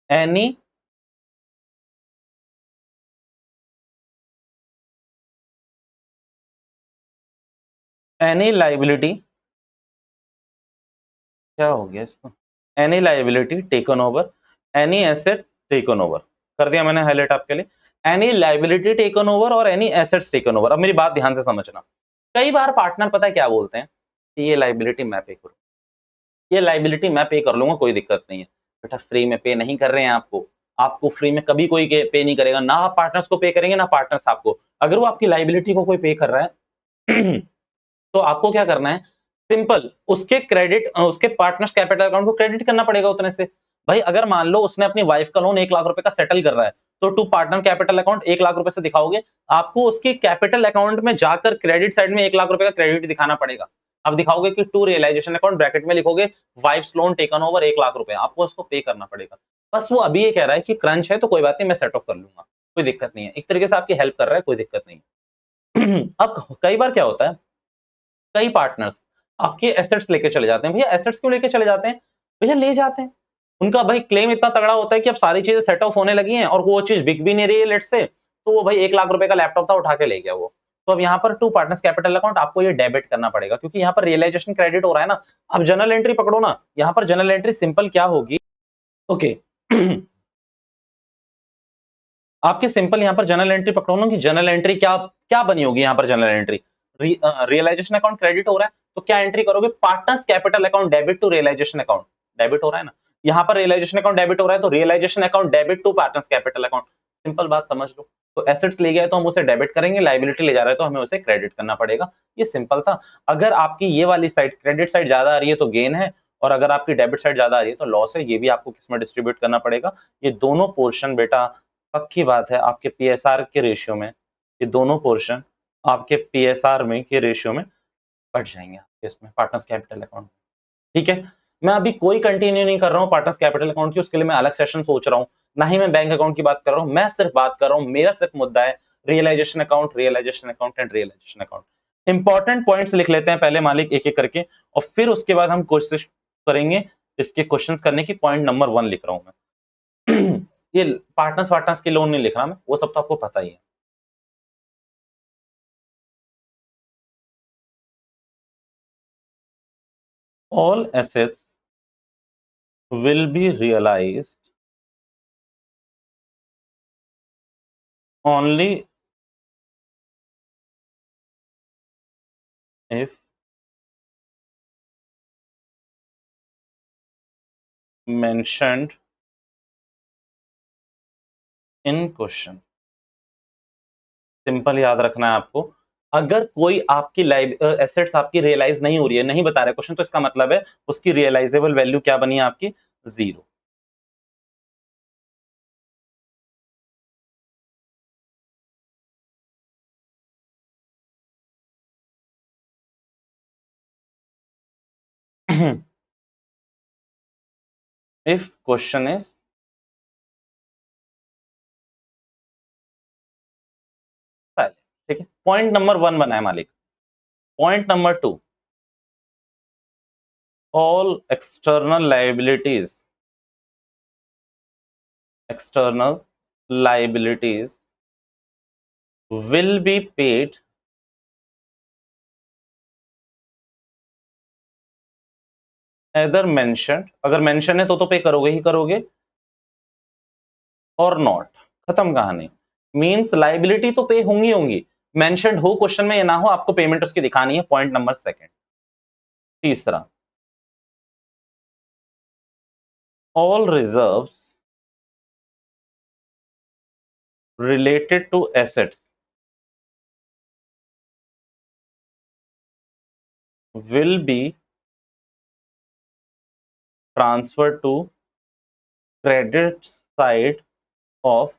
एनी एनी लाइबिलिटी, क्या हो गया इसको, any liability taken over, any asset taken over, कर दिया मैंने हाईलाइट आपके लिए। एनी लाइबिलिटी टेकन ओवर और एनी एसेट्स टेकन ओवर। अब मेरी बात ध्यान से समझना। कई बार पार्टनर पता है क्या बोलते हैं कि ये लाइबिलिटी मैं पे करूं, ये लाइबिलिटी मैं पे कर लूंगा, कोई दिक्कत नहीं है। बेटा फ्री में पे नहीं कर रहे हैं आपको, आपको फ्री में कभी कोई पे नहीं करेगा, ना आप पार्टनर्स को पे करेंगे ना पार्टनर्स आपको। अगर वो आपकी लाइबिलिटी को कोई पे कर रहा है तो आपको क्या करना है, सिंपल उसके क्रेडिट उसके पार्टनर्स कैपिटल अकाउंट को क्रेडिट करना पड़ेगा उतने से। भाई अगर मान लो उसने अपनी वाइफ का लोन 1,00,000 रुपए का सेटल कर रहा है तो टू पार्टनर कैपिटल अकाउंट 1,00,000 रुपए से दिखाओगे, आपको उसकी कैपिटल अकाउंट में जाकर क्रेडिट साइड में 1,00,000 रुपए का क्रेडिट दिखाना पड़ेगा। अब दिखाओगे कि टू रियलाइजेशन अकाउंट, ब्रैकेट में लिखोगे वाइफ्स लोन टेकन ओवर 1,00,000 रुपए, आपको उसको पे करना पड़ेगा। बस वो अभी ये कह रहा है कि क्रंच है तो कोई बात नहीं मैं सेट ऑफ कर लूंगा, कोई दिक्कत नहीं है, एक तरीके से आपकी हेल्प कर रहा है, कोई दिक्कत नहीं। अब कई बार क्या होता है, कई पार्टनर्स आपके एसेट्स लेके चले जाते हैं। भैया एसेट्स क्यों लेके चले जाते हैं? भैया ले जाते हैं, उनका भाई क्लेम इतना तगड़ा होता है कि अब सारी चीजें सेट ऑफ होने लगी हैं और वो चीज बिक भी नहीं रही है लेट से, तो वो भाई 1,00,000 रुपए का लैपटॉप था उठा के ले गया वो। तो अब यहाँ पर टू पार्टनर्स कैपिटल अकाउंट आपको ये डेबिट करना पड़ेगा क्योंकि यहाँ पर रियलाइजेशन क्रेडिट हो रहा है ना। अब जनरल एंट्री पकड़ो ना, यहाँ पर जनरल एंट्री सिंपल क्या होगी, ओके आपके सिंपल यहाँ पर जनरल एंट्री पकड़ो ना कि जनरल एंट्री क्या क्या बनी होगी। यहाँ पर general entry realisation account credit हो रहा है तो क्या एंट्री करोगे, partners capital account debit to realisation account, debit हो रहा है ना, यहाँ पर रियलाइजेशन अकाउंट डेबिट हो रहा है तो realisation account debit to partners capital account. Simple बात समझ लो। तो एसेट्स ले गए तो हम उसे डेबिट करेंगे, लाइबिलिटी ले जा रहे हैं तो हमें उसे क्रेडिट करना पड़ेगा। ये सिंपल था। अगर आपकी ये वाली साइड क्रेडिट साइड ज्यादा आ रही है तो गेन है, और अगर आपकी डेबिट साइड ज्यादा आ रही है तो लॉस है, ये भी आपको किसमें डिस्ट्रीब्यूट करना पड़ेगा। ये दोनों पोर्शन बेटा पक्की बात है आपके पीएसआर के रेशियो में, ये दोनों पोर्शन आपके पीएसआर में के रेशियो में बढ़ जाएंगे आपके इसमें पार्टनर्स कैपिटल अकाउंट, ठीक है। मैं अभी कोई कंटिन्यू नहीं कर रहा हूँ पार्टनर्स कैपिटल अकाउंट की, उसके लिए मैं अलग सेशन सोच रहा हूँ, ना ही मैं बैंक अकाउंट की बात कर रहा हूँ। मैं सिर्फ बात कर रहा हूँ, मेरा सिर्फ मुद्दा है realisation account, realisation account and realisation account. Important points लिख लेते हैं पहले मालिक एक एक करके, और फिर उसके बाद हम कोशिश करेंगे इसके क्वेश्चंस करने की। पॉइंट नंबर 1 लिख रहा हूं मैं। ये पार्टनर्स पार्टनर्स के लोन नहीं लिख रहा मैं, वो सब तो आपको पता ही है। All assets will be realised only if mentioned in question। Simple याद रखना है आपको, अगर कोई आपकी एसेट्स आपकी रियलाइज नहीं हो रही है, नहीं बता रहे क्वेश्चन, तो इसका मतलब है उसकी रियलाइजेबल वैल्यू क्या बनी है आपकी, 0। इफ क्वेश्चन इज, ठीक है, पॉइंट नंबर 1 बना है मालिक। Point number 2, all external liabilities will be paid either mentioned, अगर मेंशन है तो पे करोगे ही करोगे, और नॉट, खत्म कहानी। मींस लाइबिलिटी तो पे होंगी होंगी, मेंशनड हो क्वेश्चन में या ना हो, आपको पेमेंट उसकी दिखानी है। Point number 2। तीसरा, all reserves related to assets will be transferred to credit side of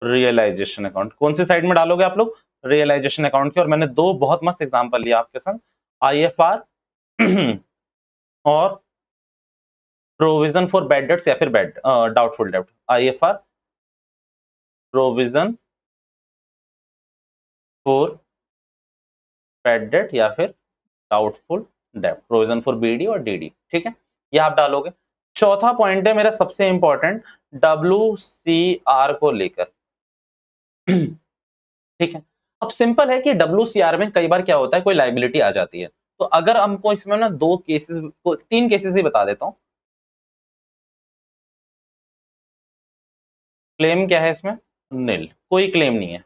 realisation account. कौन सी साइड में डालोगे आप लोग, रियलाइजेशन अकाउंट की। और मैंने दो बहुत मस्त एग्जांपल लिया आपके संग, आईएफआर और प्रोविजन फॉर बैड डेट्स या फिर बैड डाउटफुल डेब्ट। IFR provision for bad debt या फिर डाउटफुल डेब्ट, प्रोविजन फॉर बीडी और डीडी, ठीक है, ये आप डालोगे। चौथा पॉइंट है मेरा सबसे इंपॉर्टेंट, डब्ल्यूसीआर को लेकर। ठीक है, अब सिंपल है कि डब्ल्यूसीआर में कई बार क्या होता है, कोई लाइबिलिटी आ जाती है। तो अगर हमको इसमें ना दो केसेस, तीन केसेस ही बता देता हूं। क्लेम क्या है इसमें, नील, कोई क्लेम नहीं है।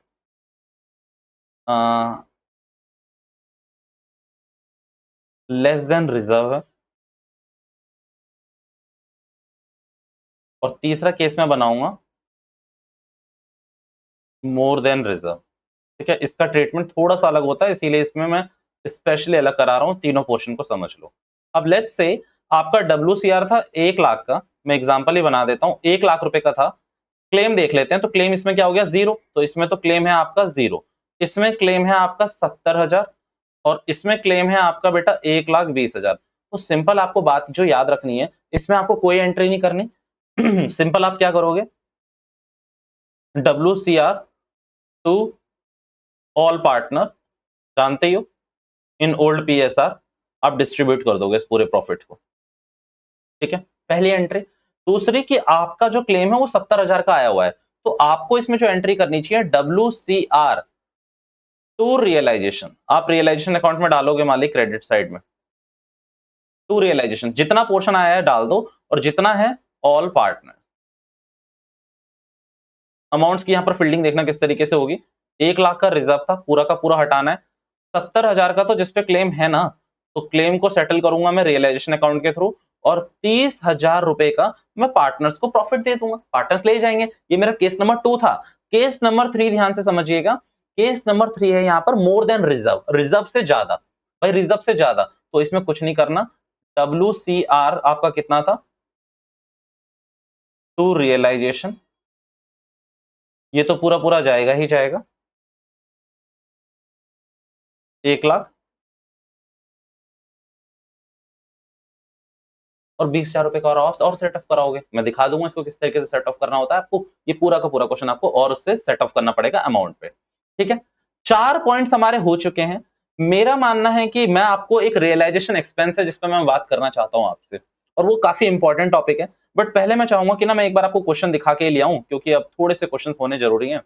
लेस देन रिजर्व है। और तीसरा केस मैं बनाऊंगा मोर देन रिजर्व। ठीक है, इसका ट्रीटमेंट थोड़ा सा अलग होता है, इसीलिए इसमें मैं स्पेशली अलग करा रहा हूं, तीनों पोर्शन को समझ लो। अब लेट्स से आपका डब्ल्यूसीआर था 1 लाख का, मैं एग्जांपल ही बना देता हूं, 1 लाख रुपए का था। क्लेम देख लेते हैं, तो क्लेम इसमें क्या हो गया, 0। तो इसमें तो क्लेम है आपका 0, इसमें क्लेम है आपका 70,000, और इसमें क्लेम है आपका बेटा 1,20,000। तो सिंपल आपको बात जो याद रखनी है, इसमें आपको कोई एंट्री नहीं करनी। सिंपल आप क्या करोगे, डब्ल्यूसीआर टू ऑल पार्टनर, जानते ही हो, इन ओल्ड पीएसआर, आप डिस्ट्रीब्यूट कर दोगे इस पूरे प्रॉफिट को। ठीक है, पहली एंट्री। दूसरी कि आपका जो क्लेम है वो 70,000 का आया हुआ है, तो आपको इसमें जो एंट्री करनी चाहिए, डब्ल्यूसीआर टू रियलाइजेशन, आप रियलाइजेशन अकाउंट में डालोगे मालिक, क्रेडिट साइड में टू रियलाइजेशन, जितना पोर्शन आया है डाल दो, और जितना है ऑल पार्टनर। अमाउंट्स की यहां पर फील्डिंग देखना किस तरीके से होगी, 1 लाख का रिजर्व था, पूरा का पूरा हटाना है। 70,000 का तो जिसपे क्लेम है ना, तो क्लेम को सेटल करूंगा मैं रियलाइजेशन अकाउंट के थ्रू, और 30,000 रुपए का मैं पार्टनर्स को प्रॉफिट दे दूंगा, पार्टनर्स ले जाएंगे। ये मेरा केस नंबर 2 था। केस नंबर 3 ध्यान से समझिएगा, केस नंबर 3 है यहाँ पर मोर देन रिजर्व, रिजर्व से ज्यादा। भाई रिजर्व से ज्यादा, तो इसमें कुछ नहीं करना, डब्ल्यूसीआर आपका कितना था, टू रियलाइजेशन, ये तो पूरा पूरा जाएगा ही जाएगा, 1 लाख, और 20,000 रुपए का और सेट ऑफ कराओगे। मैं दिखा दूंगा इसको किस तरीके से सेट ऑफ करना होता है आपको, ये पूरा का पूरा क्वेश्चन आपको और उससे सेट ऑफ करना पड़ेगा अमाउंट पे। ठीक है, 4 पॉइंट्स हमारे हो चुके हैं। मेरा मानना है कि मैं आपको एक रियलाइजेशन एक्सपेंस है जिस पर मैं बात करना चाहता हूं आपसे, और वो काफी इंपॉर्टेंट टॉपिक है। बट पहले मैं चाहूंगा कि ना मैं एक बार आपको क्वेश्चन दिखा के ले आऊं, क्योंकि अब थोड़े से क्वेश्चन होने जरूरी हैं।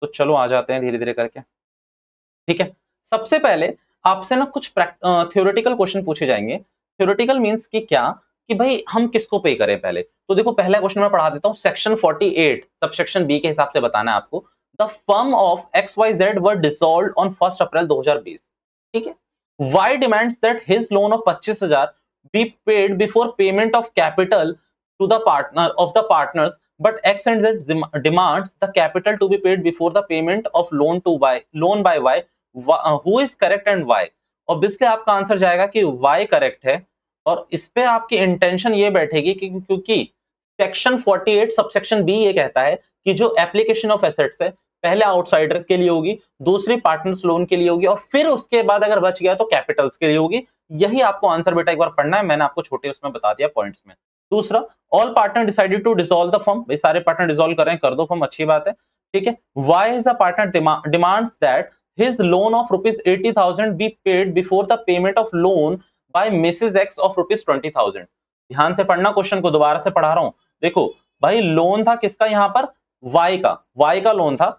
तो चलो आ जाते हैं धीरे धीरे करके। ठीक है, सबसे पहले आपसे ना कुछ थ्योरेटिकल क्वेश्चन पूछे जाएंगे। थ्योरेटिकल मींस कि क्या, कि भाई हम किसको पे करें पहले। तो देखो पहला क्वेश्चन मैं पढ़ा देता हूं, सेक्शन 48 सबसेक्शन बी के हिसाब से बताना है आपको। The firm of XYZ were dissolved on 1 April 2020। ठीक है, Y demands that his loan of 25,000 be paid before payment of capital to the partner of the partners, but X and Z demands the capital to be paid before the payment of loan to Y, loan by Y, who is correct and why। Obviously आपका आंसर जाएगा कि Y करेक्ट है, और इस पे आपकी इंटेंशन ये बैठेगी कि क्योंकि सेक्शन 48 सबसेक्शन बी ये कहता है कि जो एप्लीकेशन ऑफ एसेट्स है पहले आउटसाइडर के लिए होगी, दूसरी पार्टनर्स लोन के लिए होगी, और फिर उसके बाद अगर बच गया तो कैपिटल्स के लिए होगी। यही आपको आंसर बेटा एक बार पढ़ना है, मैंने आपको छोटे उसमें बता दिया पॉइंट्स में। दूसरा, all partner decided to dissolve the firm, भाई सारे पार्टनर डिसॉल्व कर रहे हैं, कर दो फर्म, अच्छी बात है। ठीक है, why is the partner demands that his loan of ₹80,000 B paid before the payment of loan by Mrs x of ₹20,000। ध्यान से पढ़ना, क्वेश्चन को दोबारा से पढ़ा रहा हूं। देखो भाई लोन था किसका यहां पर, वाई का लोन था।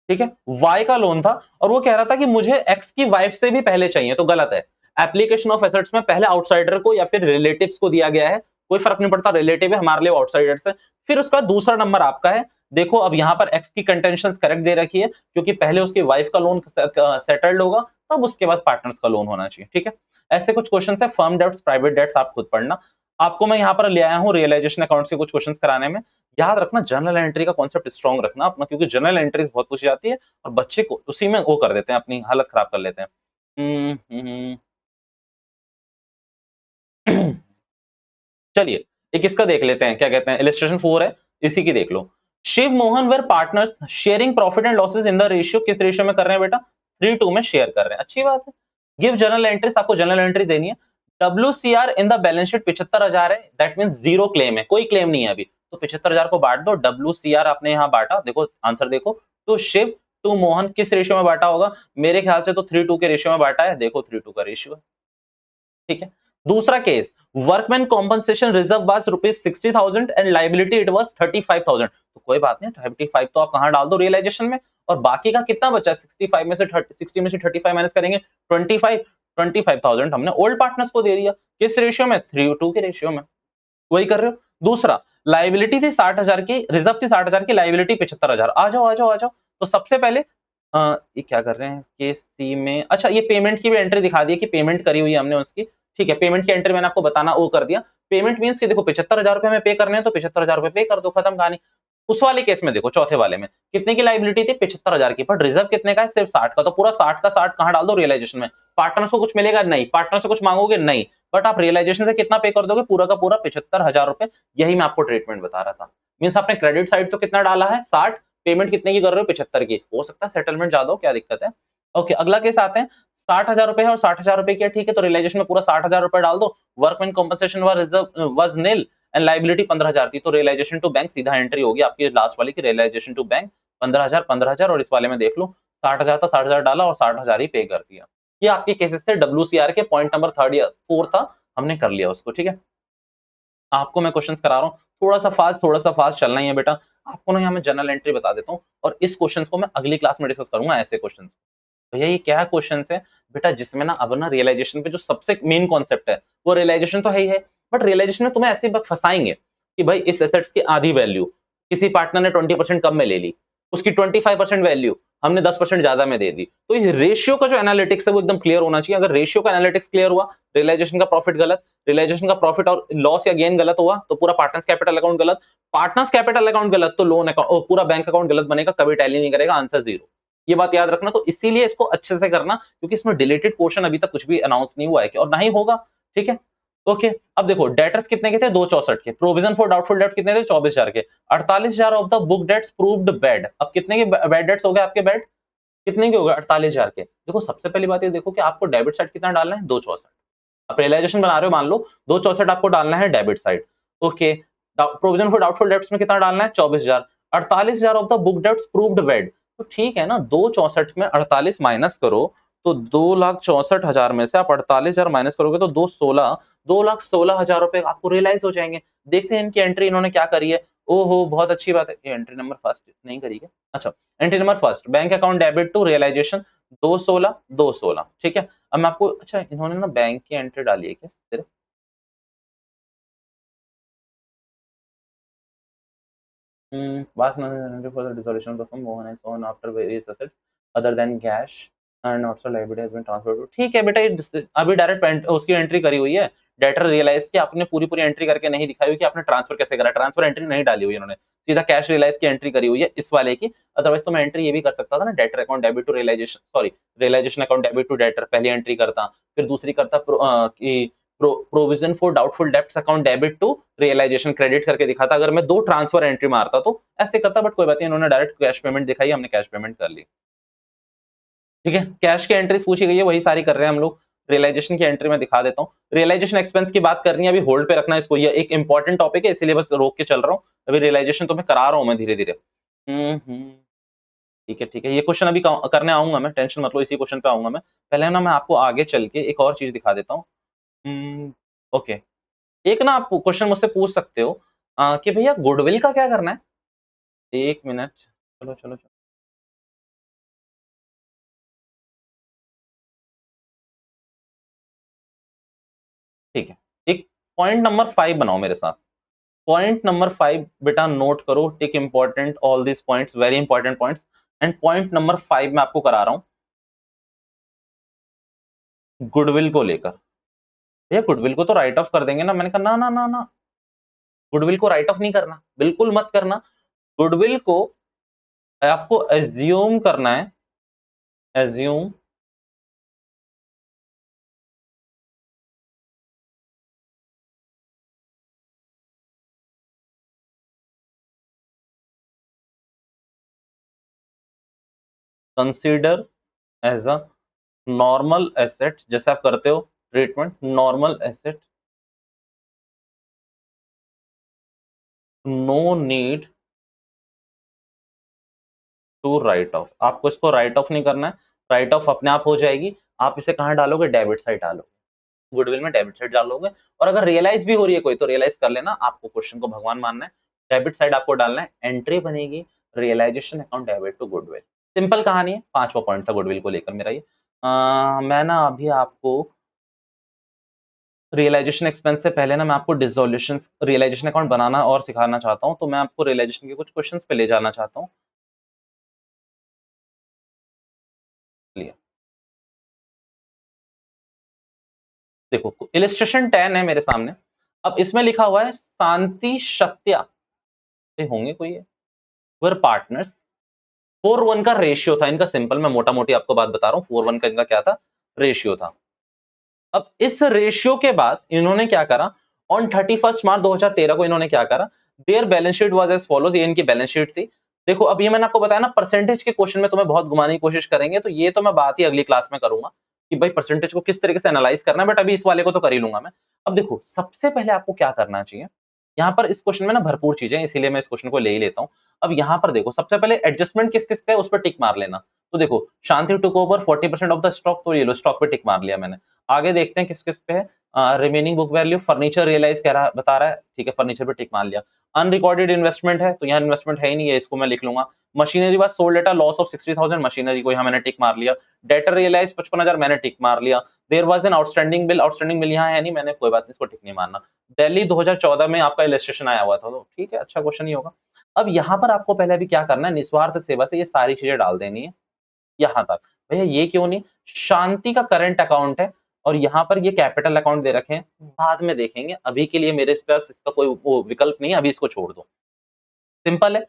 ठीक है, वाई का लोन था, और वो कह रहा था कि मुझे एक्स की वाइफ से भी पहले चाहिए, तो गलत है। एप्लीकेशन ऑफ एसेट्स में पहले आउटसाइडर को या फिर रिलेटिव्स को दिया गया है, कोई फर्क नहीं पड़ता, रिलेटिव है हमारे लिए आउटसाइडर है। फिर उसका दूसरा नंबर आपका है। देखो अब यहां पर एक्स की कंटेंशंस करेक्ट दे रखी है, क्योंकि पहले उसकी वाइफ का लोन सेटल्ड होगा, तब उसके बाद पार्टनर्स का लोन होना चाहिए। ठीक है, ऐसे कुछ क्वेश्चन है, फर्म डेट्स, प्राइवेट डेट्स आप खुद पढ़ना। आपको मैं यहां पर ले आया हूं रियलाइजेशन अकाउंट्स के कुछ क्वेश्चंस कराने में। याद रखना जर्नल एंट्री का कॉन्सेप्ट स्ट्रॉन्ग रखना अपना, क्योंकि जर्नल एंट्रीज बहुत पूछी जाती है और बच्चे को उसी में वो कर देते हैं, अपनी हालत खराब कर लेते हैं। चलिए एक इसका देख लेते हैं, क्या कहते हैं, इलिस्ट्रेशन 4 है, इसी की देख लो। Shiv Mohan were partners sharing profit and losses in the ratio, किस रेशियो में कर रहे हैं बेटा, 3:2 में शेयर कर रहे हैं, अच्छी बात है। गिव जर्नल एंट्रीज, आपको जर्नल एंट्री देनी है। WCR in the balance sheet 75,000 है, दैट मीन जीरो क्लेम है, कोई क्लेम नहीं है अभी, तो 75,000 को बांट दो। WCR आपने यहाँ बांटा, देखो आंसर देखो, तो शिव टू मोहन किस रेशियो में बांटा होगा, मेरे ख्याल से तो 3:2 के रेशियो में बांटा है, देखो 3:2 का रेशियो है। ठीक है, दूसरा case, workman compensation reserve was ₹60,000 and liability it was 35,000। तो कोई बात नहीं, 35 तो आप कहां डाल दो, रियलाइजेशन में, और बाकी का कितना बचा, 65 में से 60 में से 35 माइनस करेंगे 25, 25,000 हमने ओल्ड पार्टनर्स को दे दिया, किस रेशियो में, 3:2 के रेशियो में, वही कर रहे हो। दूसरा, लाइबिलिटी थी 60,000 की, रिजर्व थी 60,000 की, लाइबिलिटी 75,000। आ जाओ आ जाओ आ जाओ। तो सबसे पहले ये क्या कर रहे हैं केस सी में, अच्छा ये पेमेंट की भी एंट्री दिखा दी कि पेमेंट करी हुई है हमने उसकी। ठीक है, पेमेंट की एंट्री मैंने आपको बताना वो कर दिया। पेमेंट मींस कि देखो 75,000 रुपए हमें पे करने हैं, तो 75,000 रुपए पे कर दो, खत्म कहानी। उस वाले केस में देखो, चौथे वाले में कितने की लाइबिलिटी थी, 75,000 की, बट रिजर्व कितने का है, सिर्फ 60 का, तो पूरा 60 का 60 कहां डाल दो, रियलाइजेशन में। पार्टनर्स को कुछ मिलेगा नहीं, पार्टनर से कुछ मांगोगे नहीं, बट आप रियलाइजेशन से कितना पे कर दोगे, पूरा का पूरा 75,000 रुपए। यही मैं आपको ट्रीटमेंट बता रहा था। मींस आपने क्रेडिट साइड तो कितना डाला है, 60, पेमेंट कितने की कर रहे हो, 75 की, हो सकता है सेटलमेंट ज्यादा हो, क्या दिक्कत है। ओके, अगला केस आते हैं, 60,000 रुपए है और 60,000 रुपए की है, ठीक है, तो रियलाइजेशन में पूरा 60,000 रुपए डाल दो। Workman compensation was nil and liability 15,000 थी, तो रियलाइजेशन टू बैंक सीधा एंट्री होगी आपकी लास्ट वाली की, रियलाइजेशन टू बैंक 15,000 15,000, और इस वाले में देख लो 60,000 था, 60,000 डाला और 60,000 ही पे कर दिया। ये आपके केसेस थे WCR के, पॉइंट नंबर 3 या 4 था, हमने कर लिया उसको। ठीक है, आपको मैं क्वेश्चंस करा रहा हूँ, थोड़ा सा फास्ट चलना ही है बेटा। आपको ना यहाँ मैं जनरल एंट्री बता देता हूँ, और इस क्वेश्चन को मैं अगली क्लास में डिस्कस करूंगा, ऐसे क्वेश्चन। भैया ये क्या क्वेश्चन है बेटा, जिसमें ना अब ना रियलाइजेशन पे जो सबसे मेन कॉन्सेप्ट है, वो रियलाइजेशन तो है ही है, बट रियलाइजेशन में तुम्हें ऐसे फंसाएंगे कि भाई इस एसेट्स की आधी वैल्यू किसी पार्टनर ने 20% कम में ले ली, उसकी 25% वैल्यू हमने 10% ज्यादा में दे दी। तो ये रेशियो का जो एनालिटिक्स है वो एकदम क्लियर होना चाहिए। अगर रेशियो का एनालिटिक्स क्लियर हुआ, रियलाइजेशन का प्रॉफिट गलत, रियलाइजेशन का प्रॉफिट और लॉस या गेन गलत हुआ, तो पूरा पार्टनर्स कैपिटल अकाउंट गलत, पार्टनर्स कैपिटल अकाउंट गलत, तो लोन अकाउंट पूरा बैंक अकाउंट गलत बनेगा, कभी टैली नहीं करेगा, आंसर 0। ये बात याद रखना, तो इसीलिए इसको अच्छे से करना, क्योंकि इसमें डिलीटेड पोर्शन अभी तक कुछ भी अनाउंस नहीं हुआ है और ना ही होगा। ठीक है, ओके। अब देखो डेटर्स कितने के थे, 264 के, प्रोविजन फॉर डाउटफुल डेट कितने थे, 24,000 के, 48,000 of the book debts proved bad. अब कितने के बैड डेट्स हो गए आपके, बैड कितने के हो गए, 48,000 के। देखो सबसे पहली बात ये देखो कि आपको डेबिट साइड कितना डालना है, 264। आप रियलाइजेशन बना रहे हो, मान लो 264 आपको डालना है debit side. Okay, provision for doubtful debts में कितना डालना है, 24,000। 48,000 of the book debts proved bad, तो ठीक है ना, 264 में 48 माइनस करो, तो 2,64,000 में से आप 48,000 माइनस करोगे तो 216, 2,16,000 रुपए आपको रियलाइज हो जाएंगे। देखते हैं इनकी एंट्री इन्होंने क्या करी है। ओहो बहुत अच्छी बात है। ये एंट्री नंबर फर्स्ट नहीं करी क्या? अच्छा, entry number first, bank account debit to realisation 216 ठीक है। अब मैं आपको, अच्छा इन्होंने ना बैंक की एंट्री डाली है क्या सिर्फ? Vast money for the dissolution of the firm, Mohan and so on after various assets other than cash and also liability has been transferred to। ठीक है बेटा, ये अभी डायरेक्ट उसकी एंट्री करी हुई है। डेटर रियलाइज की आपने पूरी पूरी एंट्री करके नहीं दिखाई हुई कि आपने ट्रांसफर कैसे करा। ट्रांसफर एंट्री नहीं डाली हुई इन्होंने, सीधा कैश रियलाइज की एंट्री करी हुई है इस वाले की। अदरवाइज तो मैं एंट्री ये भी कर सकता था ना, debtor account debit to realisation, sorry realisation account debit to debtor, पहली एंट्री करता, फिर दूसरी करता कि provision for doubtful debts account debit to realisation credit करके दिखाता। अगर मैं 2 ट्रांसफर एंट्री मारता तो ऐसे करता, बट कोई बात नहीं, इन्होंने डायरेक्ट कैश पेमेंट दिखाई, हमने कैश पेमेंट कर ली। ठीक है, कैश की एंट्रीज पूछी गई है, वही सारी कर रहे हैं हम लोग। रियलाइजेशन की एंट्री में दिखा देता हूँ। रियलाइजेशन एक्सपेंस की बात करनी है, अभी होल्ड पे रखना है इसको, ये एक इंपॉर्टेंट टॉपिक है इसीलिए बस रोक के चल रहा हूँ। अभी रियलाइजेशन तो मैं करा रहा हूँ मैं धीरे धीरे। ठीक है ठीक है, ये क्वेश्चन अभी करने आऊंगा मैं, टेंशन मत लो, इसी क्वेश्चन पे आऊंगा मैं। पहले ना मैं आपको आगे चल के एक और चीज दिखा देता हूँ। ओके, एक ना आप क्वेश्चन मुझसे पूछ सकते हो कि भैया गुडविल का क्या करना है। एक मिनट, चलो चलो चलो। ठीक है, एक पॉइंट नंबर 5 बनाओ मेरे साथ। पॉइंट नंबर 5 बेटा नोट करो, tick important all this points, very important points. And point number 5 मैं आपको करा रहा हूँ गुडविल को लेकर। भैया गुडविल को तो राइट ऑफ कर देंगे ना, मैंने कहा ना ना ना ना, गुडविल को राइट ऑफ नहीं करना, बिल्कुल मत करना। गुडविल को आपको एज्यूम करना है, assume consider as a normal asset, जैसे आप करते हो treatment normal asset, no need to write off. आपको इसको राइट ऑफ नहीं करना है, राइट ऑफ अपने आप हो जाएगी। आप इसे कहां डालोगे, डेबिट साइड डालोगे, गुडविल में डेबिट साइड डालोगे। और अगर रियलाइज भी हो रही है कोई तो रियलाइज कर लेना, आपको क्वेश्चन को भगवान मानना है। डेबिट साइड आपको डालना है, एंट्री बनेगी realisation account debit to goodwill. Simple कहानी है, 5वां पॉइंट था गुडविल को लेकर मेरा ये। मैं ना अभी आपको रियलाइजेशन एक्सपेंस से पहले ना मैं आपको डिसोल्यूशन रियलाइजेशन अकाउंट बनाना और सिखाना चाहता हूँ, तो मैं आपको रियलाइजेशन के कुछ क्वेश्चंस पे ले जाना चाहता हूँ। चलिए देखो, इलिस्ट्रेशन 10 है मेरे सामने। अब इसमें लिखा हुआ है शांति सत्या, ये होंगे कोई है, वर पार्टनर्स। 4:1 का रेशियो था इनका, सिंपल मैं मोटा मोटी आपको बात बता रहा हूँ, 4:1 का इनका क्या था, रेशियो था। अब इस रेशियो के बाद इन्होंने क्या करा, ऑन 31 मार्च 2013 को इन्होंने क्या करा, their balance sheet was as follows, ये इनकी बैलेंस शीट थी। देखो अब ये मैंने आपको बताया ना, परसेंटेज के क्वेश्चन में तुम्हें बहुत घुमाने की कोशिश करेंगे, तो ये तो मैं बात ही अगली क्लास में करूंगा कि भाई परसेंटेज को किस तरीके से एनालाइज करना है, बट अभी इस वाले को तो कर ही लूंगा मैं। अब देखो सबसे पहले आपको क्या करना चाहिए, यहाँ पर इस क्वेश्चन में ना भरपूर चीजें, इसीलिए मैं इस क्वेश्चन को ले ही लेता हूँ। अब यहाँ पर देखो सबसे पहले एडजस्टमेंट किस किस पे है उस पर टिक मार लेना। तो देखो Shanti took over 40% of the stock, तो ये लो स्टॉक पे टिक मार लिया मैंने। आगे देखते हैं किस किस पे है। Remaining book value, furniture realise कह रहा बता रहा है, ठीक है फर्नीचर पे टिक मार लिया। अनरिकॉर्डेड इन्वेस्टमेंट है तो यहाँ इन्वेस्टमेंट है ही नहीं है, इसको मैं लिख लूंगा। Machinery was sold at a loss of 60,000, machinery को यहाँ मैंने टिक मार लिया। डेटर रियलाइज 55,000 मैंने टिक मार लिया। There was an outstanding bill, outstanding bill यहाँ है नहीं, मैंने कोई बात नहीं इसको टिक नहीं मारना। दिल्ली 2014 में आपका इलस्ट्रेशन आया हुआ था, तो ठीक है अच्छा क्वेश्चन ही होगा। अब यहाँ पर आपको पहले अभी क्या करना है, निस्वार्थ सेवा से ये सारी चीजें डाल देनी है यहाँ तक। भैया ये क्यों नहीं, शांति का करंट अकाउंट है और यहाँ पर ये कैपिटल अकाउंट दे रखे हैं, बाद में देखेंगे, अभी के लिए मेरे पास इसका कोई वो विकल्प नहीं है, अभी इसको छोड़ दो। सिंपल है,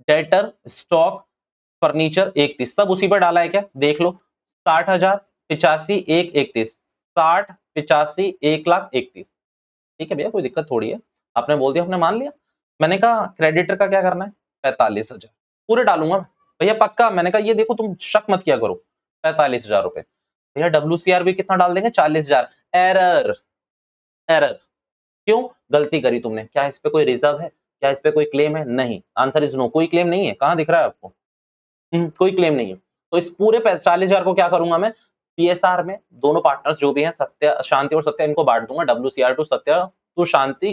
डेटर स्टॉक फर्नीचर 31 सब उसी पर डाला है क्या, देख लो। 60,000, 85, 131, 60, 85, 1,31,। ठीक है भैया कोई दिक्कत थोड़ी है, आपने बोल दिया आपने मान लिया। मैंने कहा क्रेडिटर का क्या करना है, 45,000 पूरे डालूंगा मैं। भैया पक्का, मैंने कहा ये देखो तुम शक मत किया करो, 45,000 रुपए। भैया डब्ल्यूसीआर भी कितना डाल देंगे, 40,000। एरर, एरर, क्यों, गलती करी तुमने, क्या इस पे कोई रिजर्व है, क्या इस पे कोई क्लेम है, नहीं, आंसर इज नो, कोई क्लेम नहीं है, कहां दिख रहा है आपको, कोई क्लेम नहीं है। तो इस पूरे 45,000 को क्या करूंगा मैं, पीएसआर में दोनों पार्टनर्स जो भी हैं सत्य, शांति और सत्या, इनको बांट दूंगा, WCR to Satya to Shanti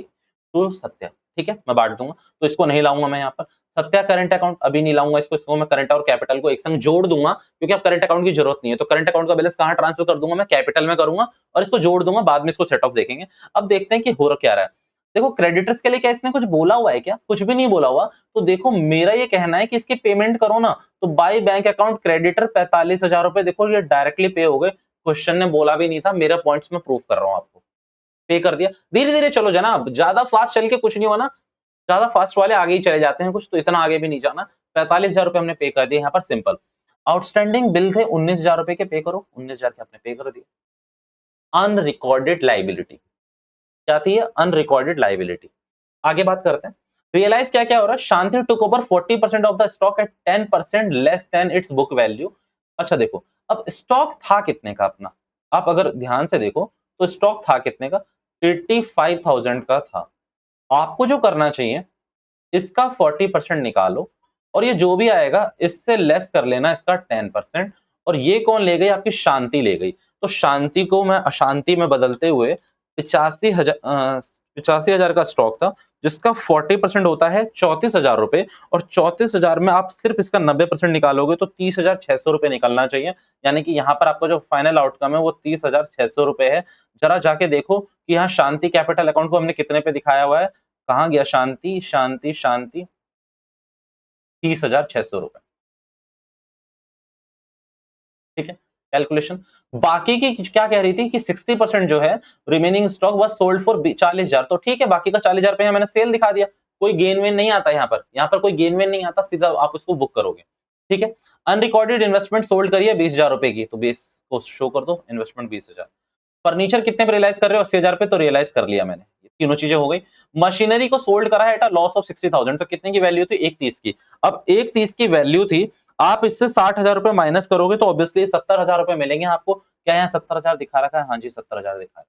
to Satya, ठीक है, मैं बांट दूंगा, तो इसको नहीं लाऊंगा मैं यहाँ पर। सत्या करंट अकाउंट अभी नहीं लाऊंगा इसको मैं करंट और कैपिटल को एक संग जोड़ दूंगा, क्योंकि अब करंट अकाउंट की जरूरत नहीं है, तो करंट अकाउंट का बैलेंस कहाँ ट्रांसफर कर दूंगा, मैं कैपिटल में करूंगा और इसको जोड़ दूंगा, बाद में इसको सेट ऑफ देखेंगे। अब देखते हैं कि हो क्या रहा है। देखो क्रेडिटर्स के लिए क्या इसने कुछ बोला हुआ है क्या, कुछ भी नहीं बोला हुआ। तो देखो मेरा ये कहना है कि इसकी पेमेंट करो ना, तो बाय बैंक अकाउंट क्रेडिटर 45,000 रुपए, देखो ये डायरेक्टली पे हो गए, क्वेश्चन ने बोला भी नहीं था, मेरा पॉइंट्स में प्रूव कर रहा हूं आपको, पे कर दिया। धीरे धीरे चलो जनाब, ज्यादा फास्ट चल के कुछ नहीं होना, ज्यादा फास्ट वाले आगे ही चले जाते हैं कुछ, तो इतना आगे भी नहीं जाना। 45,000 रुपए हमने पे कर दिए यहाँ पर, सिंपल। आउटस्टैंडिंग बिल थे 19,000 रुपए के, पे करो, 19,000 के आपने पे कर दिए। अनरिकॉर्डेड लाइबिलिटी क्या थी, अनरिकॉर्डेड लाइबिलिटी। आगे बात करते हैं, रियलाइज क्या क्या हो रहा है, Shanti took over 40% of the stock at 10% less than its book value. अच्छा देखो, अब स्टॉक था कितने का अपना, आप अगर ध्यान से देखो तो स्टॉक था कितने का, 85,000 का था। आपको जो करना चाहिए, इसका 40% निकालो और ये जो भी आएगा इससे लेस कर लेना इसका 10%, और ये कौन ले गई, आपकी शांति ले गई। तो शांति को मैं अशांति में बदलते हुए 85,000 का स्टॉक था, जिसका 40% होता है 34,000 रुपए, और 34,000 में आप सिर्फ इसका 90% निकालोगे तो 30,600 रुपए निकलना चाहिए। यानी कि यहाँ पर आपका जो फाइनल आउटकम है वो 30,600 रुपए है। जरा जाके देखो कि यहाँ शांति कैपिटल अकाउंट को हमने कितने पे दिखाया हुआ है, कहाँ गया शांति, शांति शांति, 30,600 रुपए, ठीक है, कैलकुलेशन। बाकी की क्या कह रही थी कि 60% जो है remaining stock was sold for 40,000, तो ठीक है, बाकी का 40,000 रुपए मैंने सेल दिखा दिया, कोई गेन वेन नहीं आता यहाँ पर कोई गेन वेन नहीं आता, सीधा आप उसको बुक करोगे, ठीक है। अनरिकॉर्डेड इन्वेस्टमेंट सोल्ड करिए 20,000 रुपए की, तो 20 को शो कर दो, इन्वेस्टमेंट 20,000। फर्नीचर कितने पे रियलाइज कर रहे हो, 80,000 पे, तो रियलाइज कर लिया मैंने, ये तीनों चीजें हो गई। मशीनरी को सोल्ड करा है एट अ लॉस ऑफ 60,000, तो कितने की वैल्यू थी, 130 की। अब 130 की वैल्यू थी, आप इससे 60,000 रुपए माइनस करोगे तो ऑब्वियसली 70,000 रुपए मिलेंगे आपको। क्या यहाँ 70,000 दिखा रखा है, हाँ जी 70,000 दिखा है।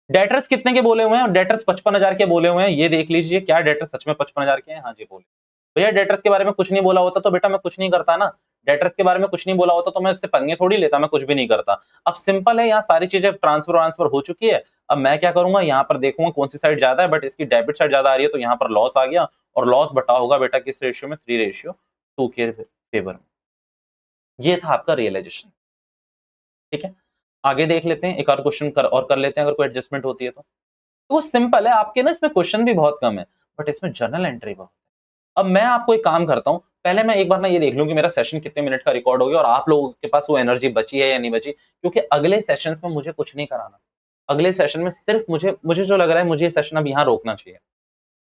डेटर्स कितने के बोले हुए हैं, डेटर्स 55,000 के बोले हुए हैं, ये देख लीजिए क्या डेटर्स सच में 55,000 के हैं, हाँ जी बोले। भैया डेटर्स के बारे में कुछ नहीं बोला होता तो बेटा मैं कुछ नहीं करता ना, डेटर्स के बारे में कुछ नहीं बोला होता तो मैं उससे पंगे थोड़ी लेता, मैं कुछ भी नहीं करता। अब सिंपल है, यहाँ सारी चीजें ट्रांसफर हो चुकी है। अब मैं क्या करूंगा, यहाँ पर देखूंगा कौन सी साइड ज्यादा है, बट इसकी डेबिट साइड ज्यादा आ रही है, तो यहाँ पर लॉस आ गया, और लॉस बटा होगा बेटा किस रेशियो में, 3:2 के फेवर में। ये था आपका रियलाइजेशन, ठीक है। आगे देख लेते हैं, एक और क्वेश्चन कर लेते हैं, अगर कोई एडजस्टमेंट होती है तो। वो सिंपल है, आपके ना इसमें क्वेश्चन भी बहुत कम है, बट इसमें जर्नल एंट्री बहुत है। अब मैं आपको एक काम करता हूँ, पहले मैं एक बार ना ये देख लूं कि मेरा सेशन कितने मिनट का रिकॉर्ड हो गया और आप लोगों के पास वो एनर्जी बची है या नहीं बची, क्योंकि अगले सेशंस में मुझे कुछ नहीं कराना। अगले सेशन में सिर्फ मुझे मुझे जो लग रहा है, मुझे ये सेशन अब यहाँ रोकना चाहिए।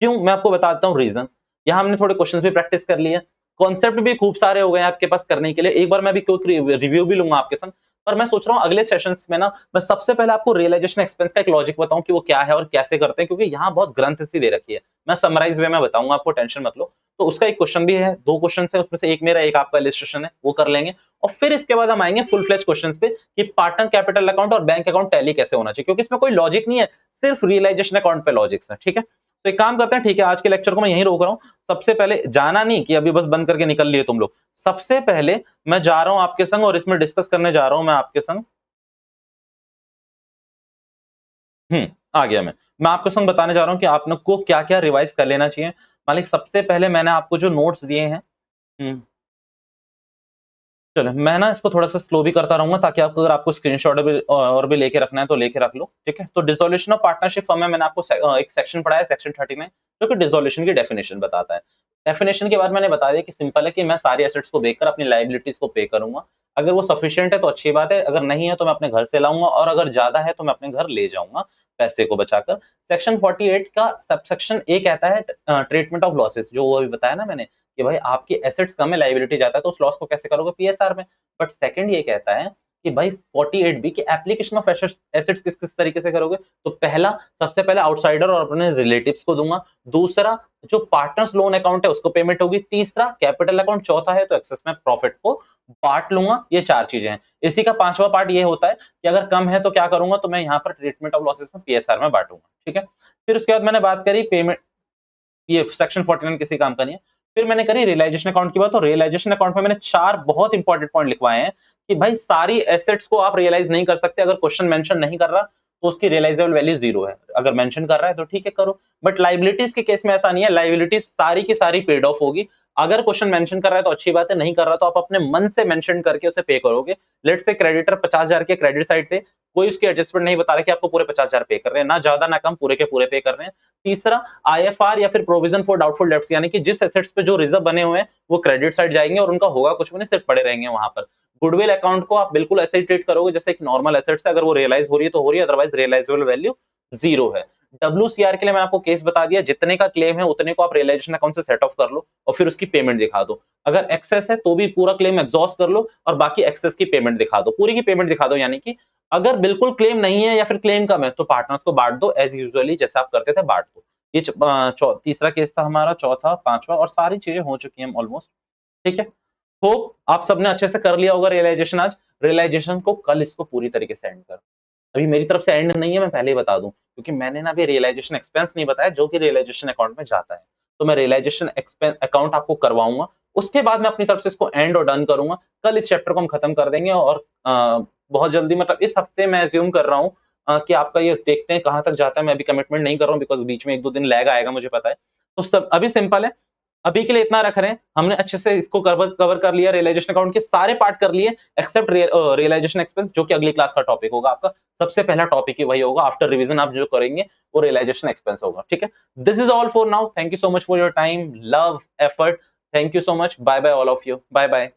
क्यों, मैं आपको बताता हूँ रीजन। यहाँ हमने थोड़े क्वेश्चंस भी प्रैक्टिस कर लिए, कॉन्सेप्ट भी खूब सारे हो गए हैं आपके पास करने के लिए। एक बार मैं भी क्विक रिव्यू भी लूंगा आपके संग, पर मैं सोच रहा हूँ अगले सेशंस में ना मैं सबसे पहले आपको रियलाइजेशन एक्सपेंस का एक लॉजिक बताऊं कि वो क्या है और कैसे करते हैं, क्योंकि यहाँ बहुत ग्रंथ सी दे रखी है। मैं समराइज वे में बताऊंगा आपको, टेंशन मत लो। तो उसका एक क्वेश्चन भी है, दो क्वेश्चन है उसमें से, एक मेरा एक आपका इलिस्ट्रेशन है, वो कर लेंगे। और फिर इसके बाद हम आएंगे फुल फ्लेज क्वेश्चन पे कि पार्टनर कैपिटल अकाउंट और बैंक अकाउंट टैली कैसे होना चाहिए, क्योंकि इसमें कोई लॉजिक नहीं है, सिर्फ रियलाइजेशन अकाउंट पे लॉजिक्स है, ठीक है। तो एक काम करते हैं, ठीक है, आज के लेक्चर को मैं यहीं रोक रहा हूँ। सबसे पहले जाना नहीं कि अभी बस बंद करके निकल लिए तुम लोग, सबसे पहले मैं जा रहा हूं आपके संग और इसमें डिस्कस करने जा रहा हूं मैं आपके संग। आ गया मैं आपके संग बताने जा रहा हूं कि आपको क्या क्या रिवाइज कर लेना चाहिए। मालिक सबसे पहले मैंने आपको जो नोट्स दिए हैं, हम्म, चलो मैं ना इसको थोड़ा सा स्लो भी करता रहूंगा, ताकि आपको अगर आपको स्क्रीनशॉट भी और भी लेके रखना है तो लेके रख लो, ठीक है। तो डिसोल्यूशन ऑफ पार्टनरशिप फर्म में मैंने आपको एक सेक्शन पढ़ाया, सेक्शन 30 में, जो कि डिसोल्यूशन की डेफिनेशन बताता है। डेफिनेशन के बाद मैंने बता दिया कि सिंपल है कि मैं सारी एसेट्स को देखकर अपनी लाइबिलिटीज को पे करूंगा। अगर वो सफिशिएंट है तो अच्छी बात है, अगर नहीं है तो मैं अपने घर से लाऊंगा, और अगर ज्यादा है तो मैं अपने घर ले जाऊंगा पैसे को बचाकर। सेक्शन 48 का सबसेक्शन ए कहता है ट्रीटमेंट ऑफ लॉसेस, जो वो अभी बताया ना मैंने कि भाई आपकी एसेट्स कम है, लायबिलिटी ज्यादा है, तो उस लॉस को कैसे करोगे, पीएसआर में। बट सेकंड ये कहता है कि भाई 48 बी की एप्लीकेशन ऑफ एसेट्स किस किस तरीके से करोगे। तो पहला, सबसे पहले आउटसाइडर और अपने रिलेटिव्स को दूंगा। दूसरा, जो पार्टनर्स लोन अकाउंट है उसको पेमेंट होगी। तीसरा, कैपिटल अकाउंट। चौथा है तो एक्सेस में प्रॉफिट को बांट लूंगा। ये चार चीजें हैं। इसी का पांचवा पार्ट ये होता है कि अगर कम है तो क्या करूंगा, तो मैं यहाँ पर ट्रीटमेंट ऑफ लॉसेस में पीएसआर में बांटूंगा, ठीक है। फिर उसके बाद मैंने बात करी पेमेंट, ये सेक्शन 49 किसी काम का नहीं है। फिर मैंने करी रियलाइजेशन अकाउंट की बात, तो रियलाइजेशन अकाउंट में मैंने 4 बहुत इंपॉर्टेंट पॉइंट लिखवाए हैं कि भाई सारी एसेट्स को आप रियलाइज नहीं कर सकते। अगर क्वेश्चन मेंशन नहीं कर रहा तो उसकी रियलाइजेबल वैल्यू 0 है। अगर मेंशन कर रहा है तो ठीक है करो, बट लायबिलिटीज के केस में ऐसा नहीं है, लायबिलिटीज सारी की सारी पेड ऑफ होगी। अगर क्वेश्चन मेंशन कर रहा है तो अच्छी बात है, नहीं कर रहा तो आप अपने मन से मेंशन करके उसे पे करोगे। लेट्स से क्रेडिटर 50,000 के क्रेडिट साइड थे, कोई उसकी एडजस्टमेंट नहीं बता रहा कि आपको पूरे 50,000 पे कर रहे हैं, ना ज्यादा ना कम, पूरे के पूरे पे कर रहे हैं। तीसरा, आईएफआर या फिर प्रोविजन फॉर डाउटफुल डेब्ट्स, यानी कि जिस एसेट्स पे जो रिजर्व बने हुए हैं वो क्रेडिट साइड जाएंगे और उनका होगा कुछ भी नहीं, सिर्फ पड़े रहेंगे वहां पर। गुडविल अकाउंट को आप बिल्कुल ऐसे ही ट्रीट करोगे जैसे एक नॉर्मल एसेट्स है, अगर वो रियलाइज हो रही है तो हो रही है, अदरवाइज रियलाइजेबल वैल्यू 0 है। डब्ल्यूसीआर के लिए मैंने आपको केस बता दिया, जितने का क्लेम है उतने को आप रियलाइजेशन अकाउंट से सेट ऑफ कर लो और फिर उसकी पेमेंट दिखा दो। अगर एक्सेस है तो भी पूरा क्लेम एग्जॉस्ट कर लो और बाकी एक्सेस की पेमेंट दिखा दो, पूरी की पेमेंट दिखा दो। यानी कि अगर बिल्कुल क्लेम नहीं है या फिर क्लेम कम है तो पार्टनर्स को बांट दो, एज यूजुअली जैसे आप करते थे बांट दो। ये तीसरा केस था हमारा, चौथा, पांचवा, और सारी चीजें हो चुकी हैं ऑलमोस्ट। ठीक है, होप आप सबने अच्छे से कर लिया होगा रियलाइजेशन आज। रियलाइजेशन को कल इसको पूरी तरीके से एंड कर। अभी मेरी तरफ से एंड नहीं है, मैं पहले ही बता दूं, क्योंकि मैंने ना अभी रियलाइजेशन एक्सपेंस नहीं बताया जो कि रियलाइजेशन अकाउंट में जाता है। तो मैं रियलाइजेशन एक्सपेंस अकाउंट आपको करवाऊंगा, उसके बाद मैं अपनी तरफ से इसको एंड और डन करूंगा। कल इस चैप्टर को हम खत्म कर देंगे और बहुत जल्दी, मतलब इस हफ्ते मैं एज्यूम कर रहा हूँ कि आपका ये देखते हैं कहाँ तक जाता है। मैं अभी कमिटमेंट नहीं कर रहा हूँ बिकॉज बीच में 1-2 दिन लैग आएगा, मुझे पता है। तो सब अभी सिंपल है, अभी के लिए इतना रख रहे हैं। हमने अच्छे से इसको कवर कवर कर लिया, रियलाइजेशन अकाउंट के सारे पार्ट कर लिए एक्सेप्ट रियलाइजेशन एक्सपेंस, जो कि अगली क्लास का टॉपिक होगा आपका। सबसे पहला टॉपिक ही वही होगा, आफ्टर रिवीजन आप जो करेंगे वो रियलाइजेशन एक्सपेंस होगा। ठीक है, this is all for now, thank you so much for your time, love, effort, thank you so much, bye bye all of you, bye bye.